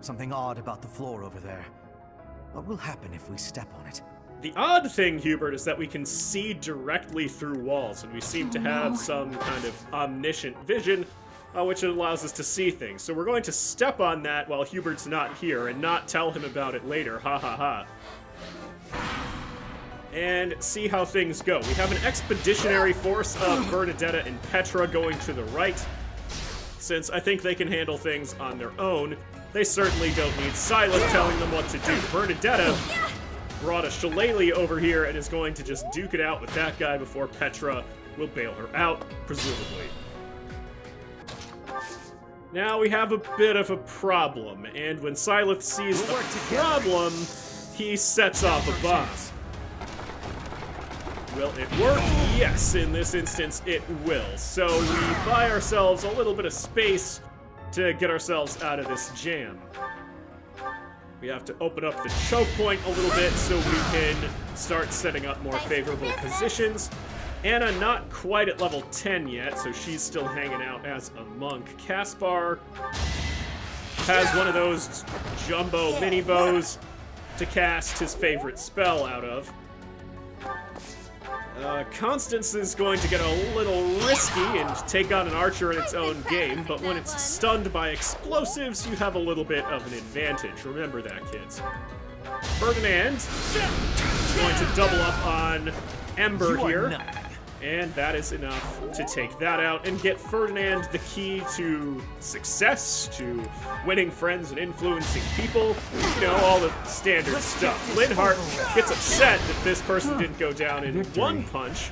Something odd about the floor over there. What will happen if we step on it? The odd thing, Hubert, is that we can see directly through walls, and we seem to have some kind of omniscient vision, which allows us to see things. So we're going to step on that while Hubert's not here, and not tell him about it later, ha ha ha. And see how things go. We have an expeditionary force of Bernadetta and Petra going to the right. Since I think they can handle things on their own, they certainly don't need Sighleth telling them what to do. Bernadetta brought a shillelagh over here and is going to just duke it out with that guy before Petra will bail her out, presumably. Now we have a bit of a problem, and when Sighleth sees a problem, he sets off a bomb. Will it work? Yes, in this instance it will. So we buy ourselves a little bit of space to get ourselves out of this jam. We have to open up the choke point a little bit so we can start setting up more favorable positions. Anna not quite at level 10 yet, so she's still hanging out as a monk. Caspar has one of those jumbo mini bows to cast his favorite spell out of. Constance is going to get a little risky and take on an archer in its own game, but when it's stunned by explosives, you have a little bit of an advantage. Remember that, kids. Ferdinand is going to double up on Ember here, and that is enough to take that out and get Ferdinand the key to success, to winning friends and influencing people. You know, all the standard stuff. Linhardt gets upset that this person didn't go down in one punch.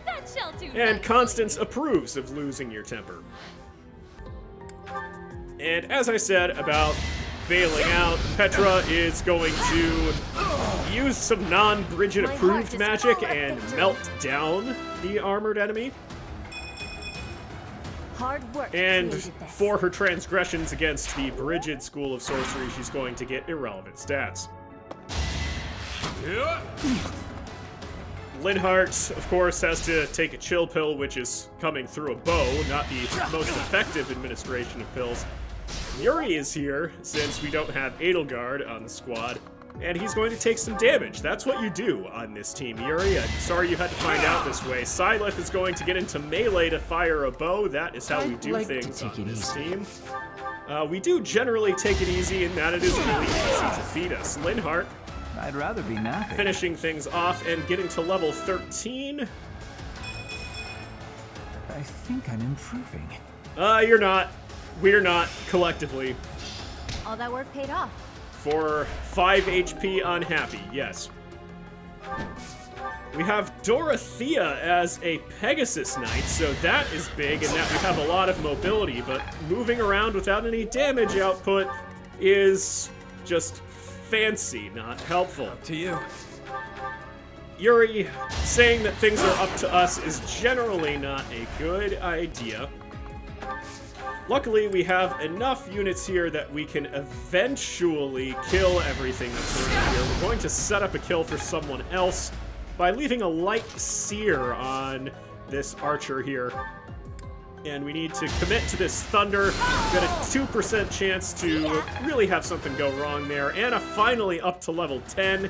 That shall do And Constance approves of losing your temper. And as I said about bailing out, Petra is going to use some non-Bridget approved magic and melt down the armored enemy. Hard work And created this. for her transgressions against the Bridget school of sorcery, she's going to get irrelevant stats. Linhardt, of course, has to take a chill pill, which is coming through a bow, not the most effective administration of pills. Yuri is here, since we don't have Edelgard on the squad, and he's going to take some damage. That's what you do on this team, Yuri. I'm sorry you had to find out this way. Sighleth is going to get into melee to fire a bow. That is how we do things on this team. We do generally take it easy, in that it is really easy to feed us. Linhardt, I'd rather be napping. finishing things off and getting to level 13. I think I'm improving. You're not. We're not, collectively. All that work paid off. For 5 HP on Happy, yes. We have Dorothea as a Pegasus Knight, so that is big, and that we have a lot of mobility, but moving around without any damage output is just fancy, not helpful. Up to you. Yuri saying that things are up to us is generally not a good idea. Luckily, we have enough units here that we can eventually kill everything that's around here. We're going to set up a kill for someone else by leaving a light sear on this archer here. And we need to commit to this thunder. We've got a 2% chance to really have something go wrong there. Anna finally up to level 10.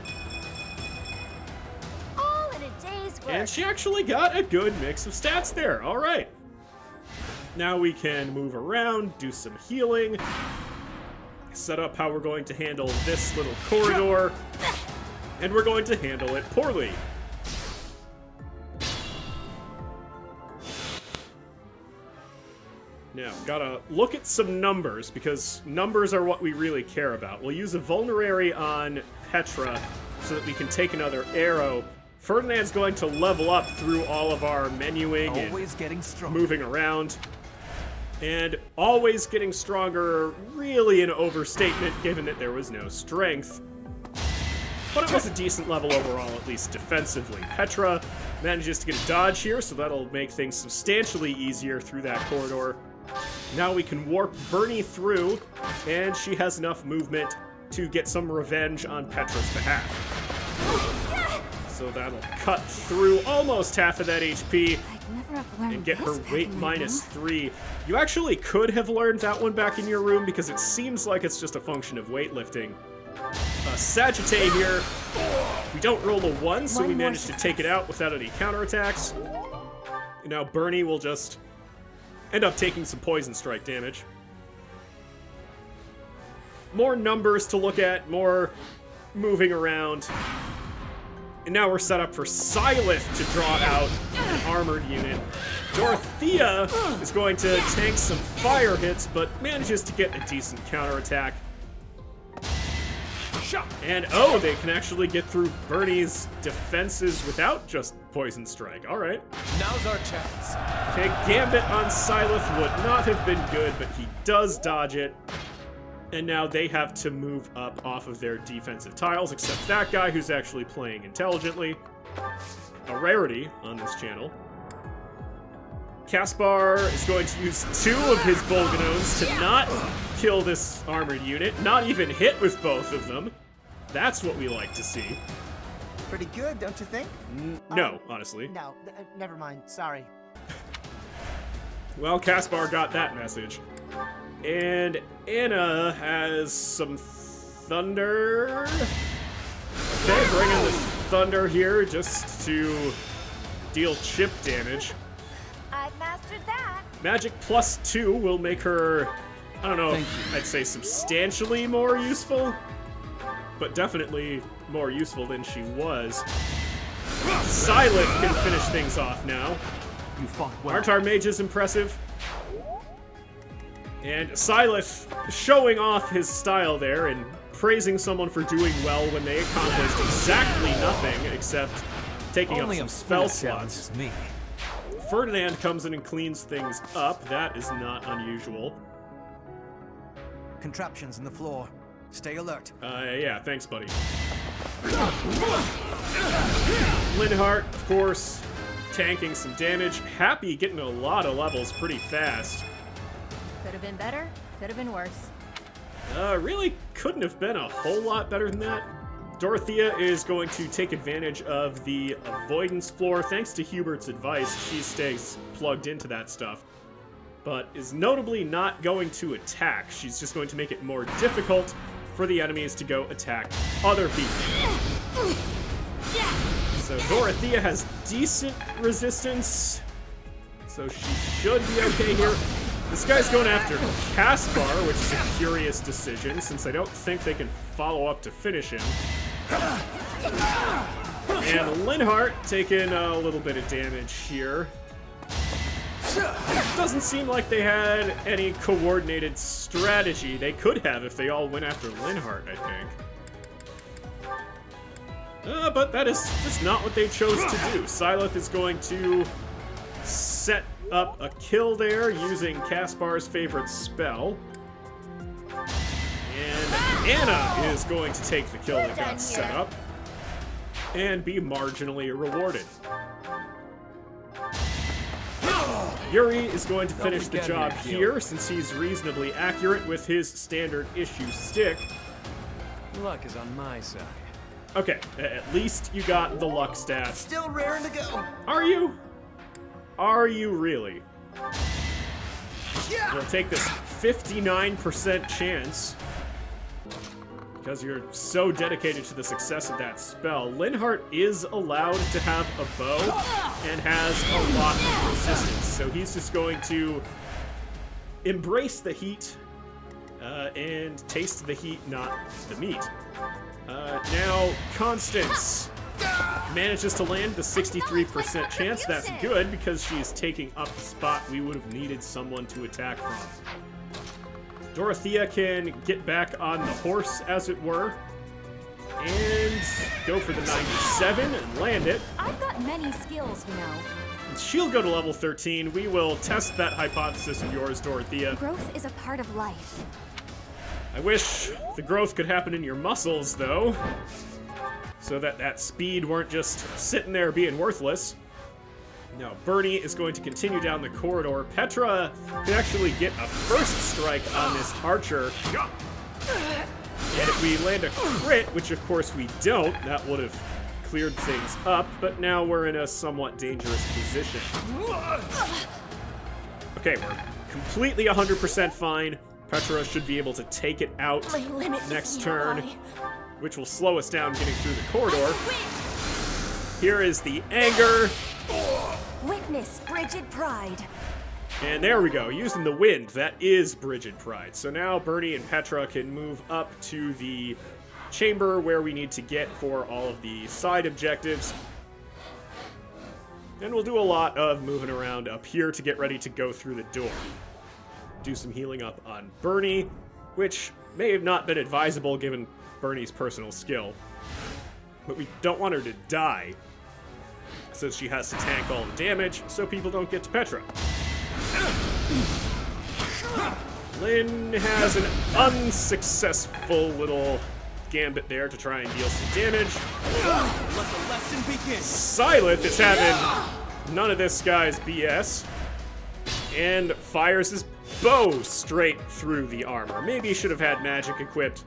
All in a day's work. And she actually got a good mix of stats there. All right. Now we can move around, do some healing, set up how we're going to handle this little corridor, and we're going to handle it poorly. Now, gotta look at some numbers, because numbers are what we really care about. We'll use a vulnerary on Petra so that we can take another arrow. Ferdinand's going to level up through all of our menuing and moving around. And always getting stronger, really an overstatement given that there was no strength. But it was a decent level overall, at least defensively. Petra manages to get a dodge here, so that'll make things substantially easier through that corridor. Now we can warp Bernie through, and she has enough movement to get some revenge on Petra's behalf. So that'll cut through almost half of that HP and get her weight -3. You actually could have learned that one back in your room because it seems like it's just a function of weightlifting. Sagittae here, we don't roll a 1, so we managed to take it out without any counterattacks. And now Bernie will just end up taking some poison strike damage. More numbers to look at, more moving around. And now we're set up for Sighleth to draw out an armored unit. Dorothea is going to tank some fire hits, but manages to get a decent counterattack. And oh, they can actually get through Bernie's defenses without just poison strike. All right. Now's our chance. Okay, Gambit on Sighleth would not have been good, but he does dodge it. And now they have to move up off of their defensive tiles, except that guy who's actually playing intelligently. A rarity on this channel. Caspar is going to use 2 of his Bolganones to not kill this armored unit, not even hit with both of them. That's what we like to see. Pretty good, don't you think? No, honestly. No, never mind. Sorry. Well, Caspar got that message. And Anna has some thunder. Okay, bring in the thunder here just to deal chip damage. I've mastered that. Magic +2 will make her, I don't know, I'd say substantially more useful, but definitely more useful than she was. Sighleth can finish things off now. You fought well. Aren't our mages impressive? And Sighleth showing off his style there and praising someone for doing well when they accomplished exactly nothing except taking up some spell slots. Me. Ferdinand comes in and cleans things up. That is not unusual. Contraptions in the floor. Stay alert. Yeah, thanks, buddy. Linhardt, of course, tanking some damage. Happy getting a lot of levels pretty fast. Could have been better, could have been worse. Really couldn't have been a whole lot better than that. Dorothea is going to take advantage of the avoidance floor. Thanks to Hubert's advice, she stays plugged into that stuff, but is notably not going to attack. She's just going to make it more difficult for the enemies to go attack other people. So Dorothea has decent resistance, so she should be okay here. This guy's going after Caspar, which is a curious decision, since I don't think they can follow up to finish him. And Linhardt taking a little bit of damage here. Doesn't seem like they had any coordinated strategy. They could have if they all went after Linhardt, I think. But that is just not what they chose to do. Sighleth is going to set up a kill there using Caspar's favorite spell. And Anna is going to take the kill that got set up and be marginally rewarded. Yuri is going to finish the job here since he's reasonably accurate with his standard issue stick. Luck is on my side. Okay, at least you got the luck stat. Still raring to go. Are you? Are you really? We'll take this 59% chance because you're so dedicated to the success of that spell. Linhardt is allowed to have a bow and has a lot of resistance, so he's just going to embrace the heat and taste the heat, not the meat. Now, Constance manages to land the 63% chance. That's good because she's taking up the spot we would have needed someone to attack from. Dorothea can get back on the horse, as it were, and go for the 97 and land it. I've got many skills, you know. She'll go to level 13. We will test that hypothesis of yours, Dorothea. Growth is a part of life. I wish the growth could happen in your muscles, though, so that that speed weren't just sitting there being worthless. Now, Bernie is going to continue down the corridor. Petra can actually get a first strike on this archer. And if we land a crit, which of course we don't, that would have cleared things up, but now we're in a somewhat dangerous position. Okay, we're completely 100% fine. Petra should be able to take it out next turn, which will slow us down getting through the corridor. Here is the anger. Witness Brigid Pride. And there we go, using the wind. That is Brigid Pride. So now Bernie and Petra can move up to the chamber where we need to get for all of the side objectives. And we'll do a lot of moving around up here to get ready to go through the door. Do some healing up on Bernie, which may have not been advisable given Bernie's personal skill. But we don't want her to die, since she has to tank all the damage, so people don't get to Petra. Lynn has an unsuccessful little gambit there to try and deal some damage. Let the lesson begin. Sighleth is having none of this guy's BS. and fires his bow straight through the armor. Maybe he should have had magic equipped.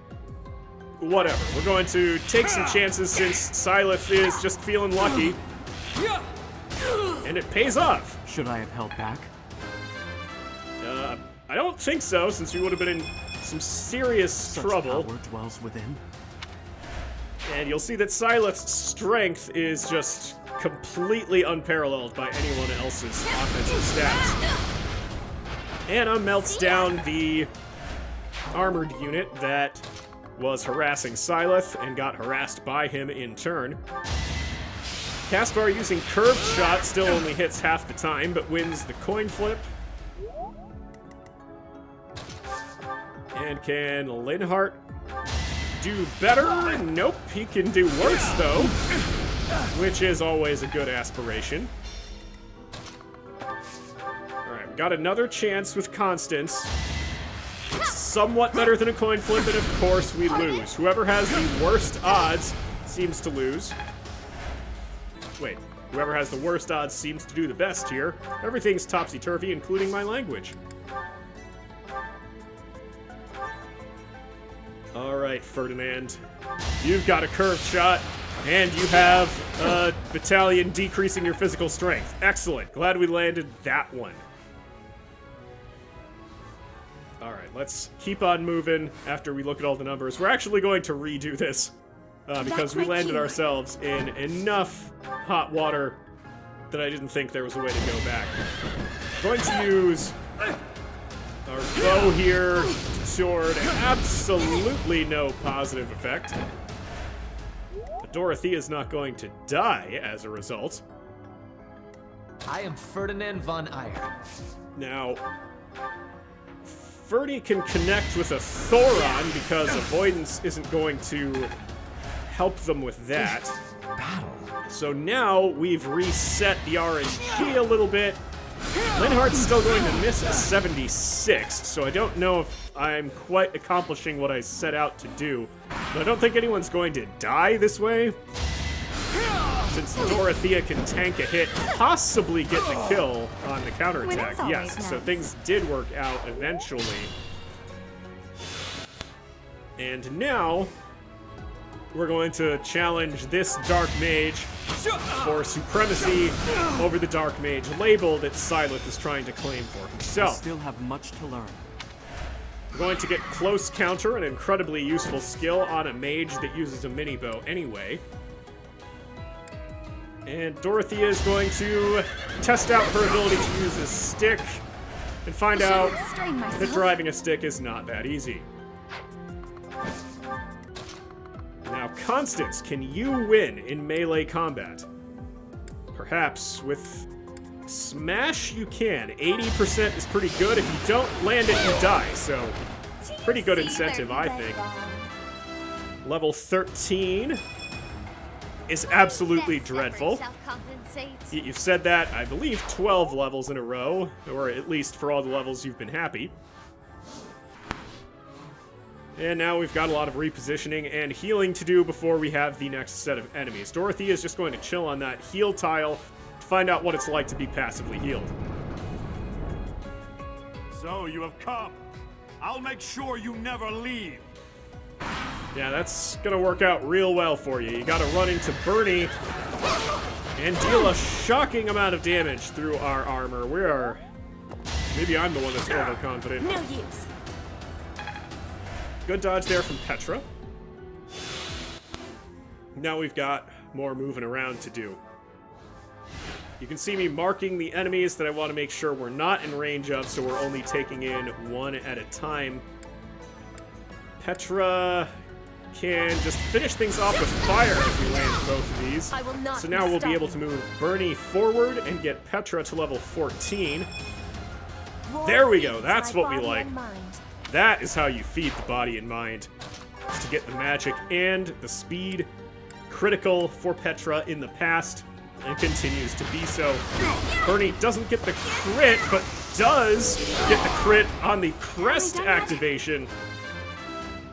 Whatever. We're going to take some chances since Sighleth is just feeling lucky. And it pays off. Should I have held back? I don't think so, since we would have been in some serious trouble. Power dwells within. And you'll see that Sighleth's strength is just completely unparalleled by anyone else's offensive stats. Anna melts down the armored unit that was harassing Sighleth and got harassed by him in turn. Caspar, using curved shot, still only hits half the time, but wins the coin flip. And can Linhardt do better? Nope, he can do worse, though, which is always a good aspiration. Alright, we got another chance with Constance. It's somewhat better than a coin flip, and of course we lose. Whoever has the worst odds seems to lose. Wait, whoever has the worst odds seems to do the best here. Everything's topsy-turvy, including my language. Alright, Ferdinand. You've got a curved shot, and you have a battalion decreasing your physical strength. Excellent. Glad we landed that one. Alright, let's keep on moving after we look at all the numbers. We're actually going to redo this, because we landed ourselves in enough hot water that I didn't think there was a way to go back. Going to use our bow here, sword, absolutely no positive effect. But Dorothea's not going to die as a result. I am Ferdinand von Eyre. Now, Ferdy can connect with a Thoron because avoidance isn't going to help them with that. So now we've reset the RNG a little bit. Linhardt's still going to miss a 76, so I don't know if I'm quite accomplishing what I set out to do. But I don't think anyone's going to die this way, since Dorothea can tank a hit, possibly get the kill on the counterattack. Yes, nice. So things did work out eventually. And now we're going to challenge this Dark Mage for supremacy over the Dark Mage label that Sighleth is trying to claim for himself. I still have much to learn. We're going to get Close Counter, an incredibly useful skill on a mage that uses a mini bow anyway. And Dorothea is going to test out her ability to use a stick and find out that driving a stick is not that easy. Now, Constance, can you win in melee combat? Perhaps with Smash you can. 80% is pretty good. If you don't land it, you die. So, pretty good incentive, I think. Level 13 is absolutely dreadful. You've said that, I believe, 12 levels in a row, or at least for all the levels you've been happy. And now we've got a lot of repositioning and healing to do before we have the next set of enemies. Dorothea is just going to chill on that heal tile to find out what it's like to be passively healed. So, you have come. I'll make sure you never leave. Yeah, that's gonna work out real well for you. You gotta run into Bernie and deal a shocking amount of damage through our armor. We are... Maybe I'm the one that's overconfident. No use. Good dodge there from Petra. Now we've got more moving around to do. You can see me marking the enemies that I want to make sure we're not in range of, so we're only taking in one at a time. Petra can just finish things off with fire if we land both of these. So now we'll be able to move Bernie forward and get Petra to level 14. There we go, that's what we like. That is how you feed the body and mind, to get the magic and the speed. Critical for Petra in the past, and continues to be so. Bernie doesn't get the crit, but does get the crit on the crest activation,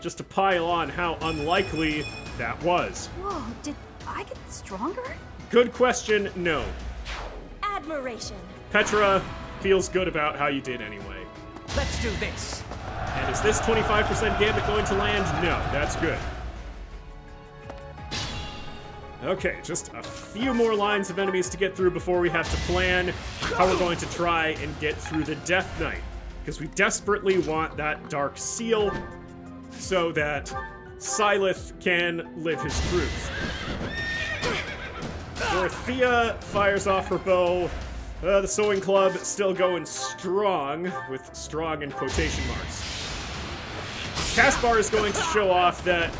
just to pile on how unlikely that was. Whoa, did I get stronger? Good question, no. Admiration. Petra feels good about how you did anyway. Let's do this. And is this 25% gambit going to land? No, that's good. Okay, just a few more lines of enemies to get through before we have to plan how we're going to try and get through the Death Knight. Because we desperately want that Dark Seal so that Sighleth can live his truth. Dorothea fires off her bow. The Sewing Club still going strong, with strong in quotation marks. Caspar is going to show off that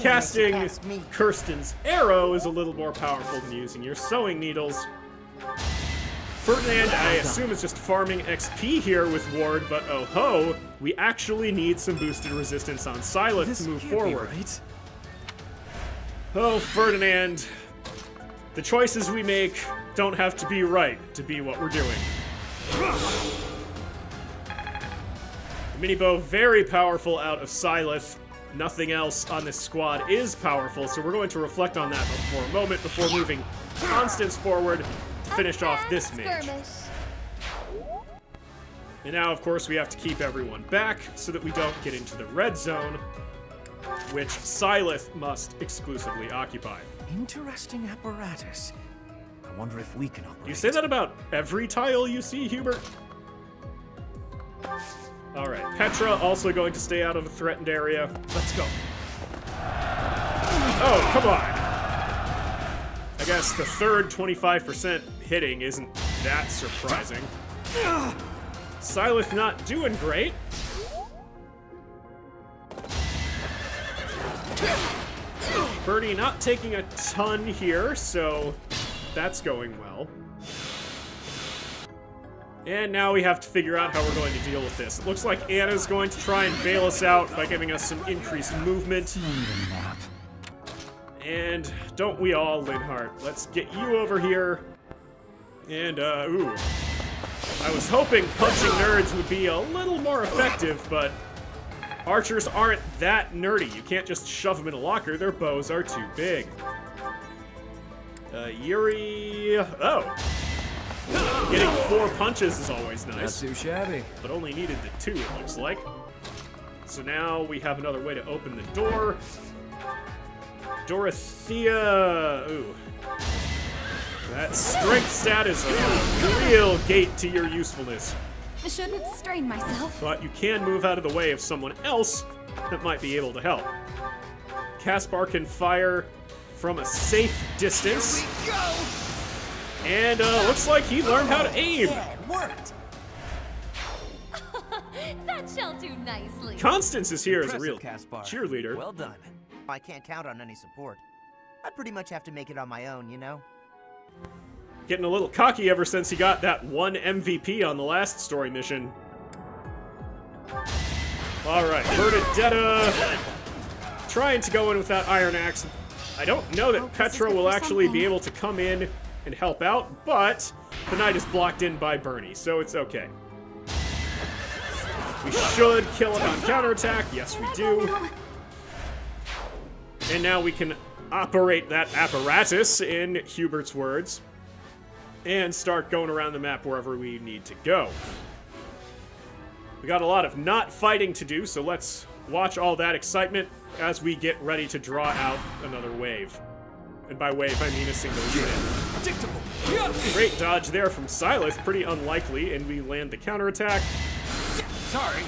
casting Kirsten's arrow is a little more powerful than using your sewing needles. Ferdinand, I assume, is just farming XP here with Ward, but oh ho, we actually need some boosted resistance on Sighleth to move forward. Right? Oh, Ferdinand, the choices we make don't have to be right to be what we're doing. The mini bow, very powerful out of Sighleth. Nothing else on this squad is powerful, so we're going to reflect on that for a moment before moving Constance forward to finish off this mage. And now, of course, we have to keep everyone back so that we don't get into the red zone, which Sighleth must exclusively occupy. Interesting apparatus. I wonder if we can operate. You say that about every tile you see, Hubert? Alright, Petra also going to stay out of the threatened area. Let's go. Oh, come on! I guess the third 25% hitting isn't that surprising. Sighleth not doing great. Birdie not taking a ton here, so that's going well. And now we have to figure out how we're going to deal with this. It looks like Anna's going to try and bail us out by giving us some increased movement. And don't we all, Linhardt? Let's get you over here. And, ooh. I was hoping punching nerds would be a little more effective, but archers aren't that nerdy. You can't just shove them in a locker. Their bows are too big. Yuri... Oh. Getting 4 punches is always nice. Not too shabby. But only needed the 2, it looks like. So now we have another way to open the door. Dorothea... Ooh. That strength stat is a real gate to your usefulness. I shouldn't strain myself. But you can move out of the way of someone else that might be able to help. Caspar can fire from a safe distance. Here we go! And looks like he learned how to aim. Yeah, it worked. That shall do nicely. Constance is here as a Impressive, real Caspar. cheerleader. Well done. I can't count on any support. I pretty much have to make it on my own, you know? Getting a little cocky ever since he got that 1 MVP on the last story mission. Alright, Bernadetta trying to go in with that Iron Axe. I don't know that Petra will actually be able to come in and help out, but the knight is blocked in by Bernie, so it's okay. We should kill it on counterattack. Yes, we do. And now we can operate that apparatus, in Hubert's words, and start going around the map wherever we need to go. We got a lot of not fighting to do, so let's watch all that excitement as we get ready to draw out another wave. And by wave, I mean a single unit. Great dodge there from Sighleth, pretty unlikely, and we land the counterattack. Sorry.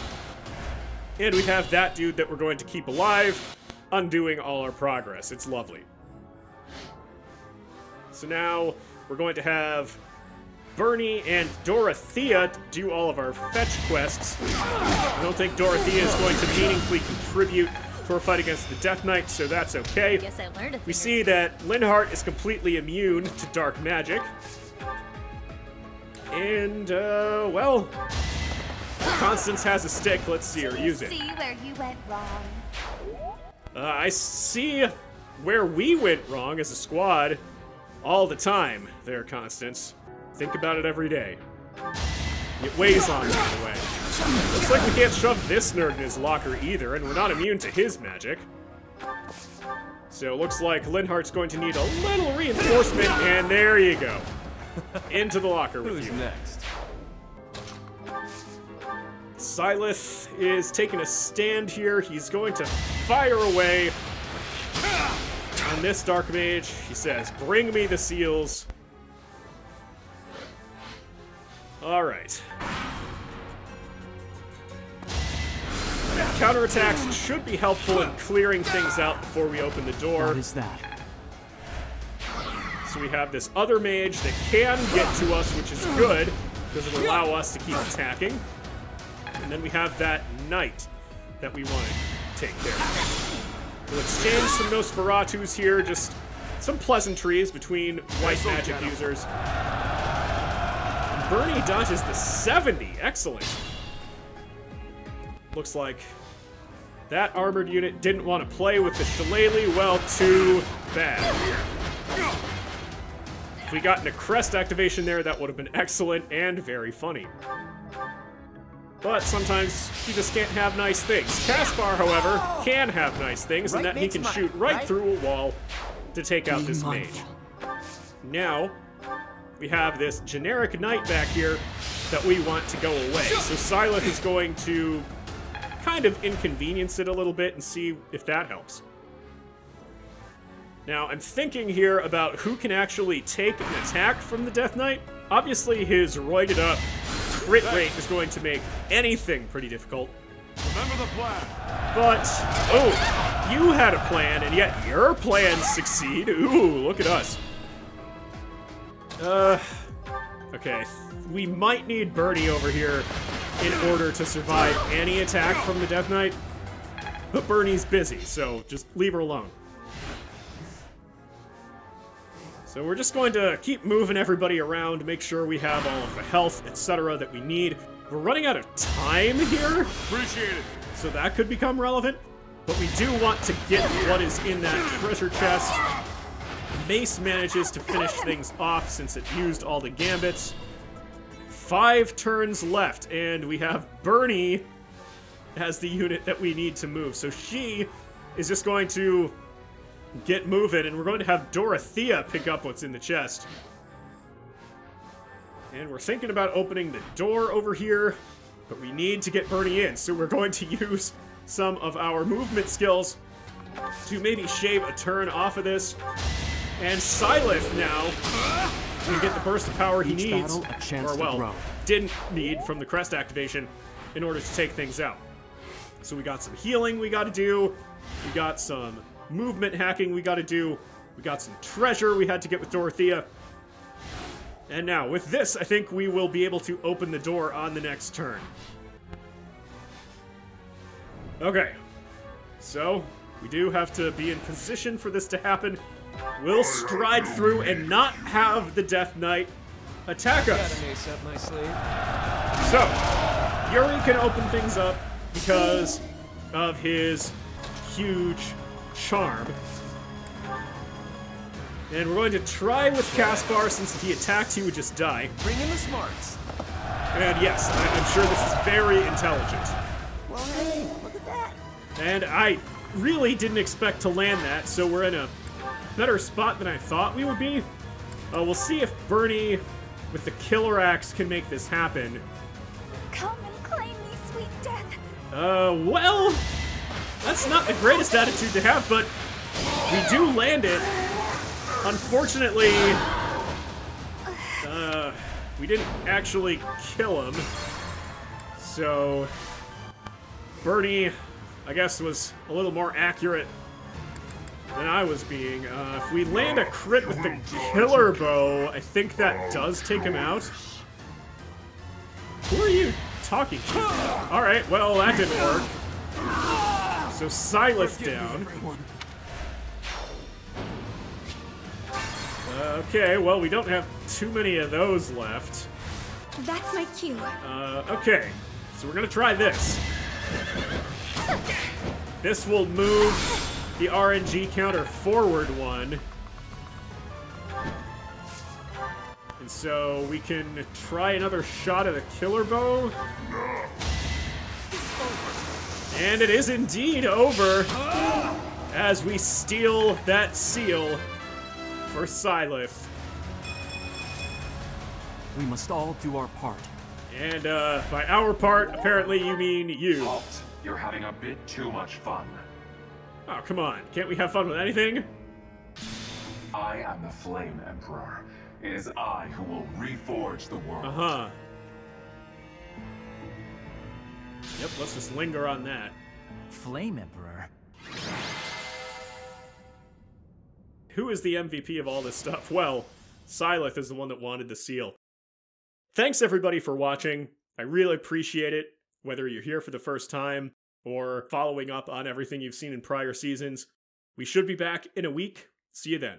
And we have that dude that we're going to keep alive, undoing all our progress. It's lovely. So now we're going to have Bernie and Dorothea do all of our fetch quests. I don't think Dorothea is going to meaningfully contribute to our fight against the Death Knight, so that's okay. Guess I learned a thing We or see two. that Linhardt is completely immune to dark magic. And, well, Constance has a stick. Let's see her use it. See where you went wrong. I see where we went wrong as a squad all the time there, Constance. Think about it every day. It weighs on me, by the way. Looks like we can't shove this nerd in his locker either, and we're not immune to his magic. So it looks like Linhardt's going to need a little reinforcement, and there you go. Into the locker with Who's you. next? Sighleth is taking a stand here. He's going to fire away on this Dark Mage. He says, "Bring me the seals." Alright. Counterattacks should be helpful in clearing things out before we open the door. What is that? So we have this other mage that can get to us, which is good, because it'll allow us to keep attacking. And then we have that knight that we want to take care of. We'll exchange some Nosferatus here, just some pleasantries between white magic users. And Bernie dodges the 70. Excellent. Looks like that armored unit didn't want to play with the Shillelagh. Well, too bad. If we got a crest activation there, that would have been excellent and very funny. But sometimes you just can't have nice things. Caspar, however, can have nice things, and that he can shoot right through a wall to take out this mage. Now, we have this generic knight back here that we want to go away. So Sighleth is going to kind of inconvenience it a little bit and see if that helps. Now, I'm thinking here about who can actually take an attack from the Death Knight. Obviously, his roided up crit rate is going to make anything pretty difficult. Remember the plan. But, oh, you had a plan, and yet your plans succeed. Ooh, look at us. Okay. We might need Bernie over here in order to survive any attack from the Death Knight. But Bernie's busy, so just leave her alone. So we're just going to keep moving everybody around, make sure we have all of the health, etc. that we need. We're running out of time here. Appreciate it. So that could become relevant. But we do want to get what is in that treasure chest. Mace manages to finish things off since it used all the gambits. 5 turns left, and we have Bernie as the unit that we need to move. So she is just going to get moving, and we're going to have Dorothea pick up what's in the chest. And we're thinking about opening the door over here, but we need to get Bernie in, so we're going to use some of our movement skills to maybe shave a turn off of this. And Sighleth now can get the burst of power he needs, or well, didn't need from the crest activation in order to take things out. So we got some healing we got to do, we got some movement hacking we got to do, we got some treasure we had to get with Dorothea. And now, with this, I think we will be able to open the door on the next turn. Okay, so we do have to be in position for this to happen. We'll stride through and not have the Death Knight attack us. So, Yuri can open things up because of his huge charm. And we're going to try with Caspar, since if he attacked, he would just die. Bring in the smarts. And yes, I'm sure this is very intelligent. Well, hey, look at that. And I really didn't expect to land that, so we're in a better spot than I thought we would be. We'll see if Bernie with the killer axe can make this happen. Come and claim me, sweet death. Well, that's not the greatest attitude to have, but we do land it. Unfortunately, we didn't actually kill him. So, Bernie, I guess, was a little more accurate than I was being. If we land a crit with the killer bow, I think that does take him out. Who are you talking to? Alright, well, that didn't work. So Sighleth down. Okay, well, we don't have too many of those left. That's my cue. Okay, so we're gonna try this. This will move the RNG counter forward 1. And so we can try another shot at a killer bow. And it is indeed over as we steal that seal for Sighleth. We must all do our part. And, by our part, apparently you mean you. Halt. You're having a bit too much fun. Oh, come on. Can't we have fun with anything? I am the Flame Emperor. It is I who will reforge the world. Uh-huh. Yep, let's just linger on that. Flame Emperor? Who is the MVP of all this stuff? Well, Sighleth is the one that wanted the seal. Thanks everybody for watching. I really appreciate it, whether you're here for the first time or following up on everything you've seen in prior seasons. We should be back in a week. See you then.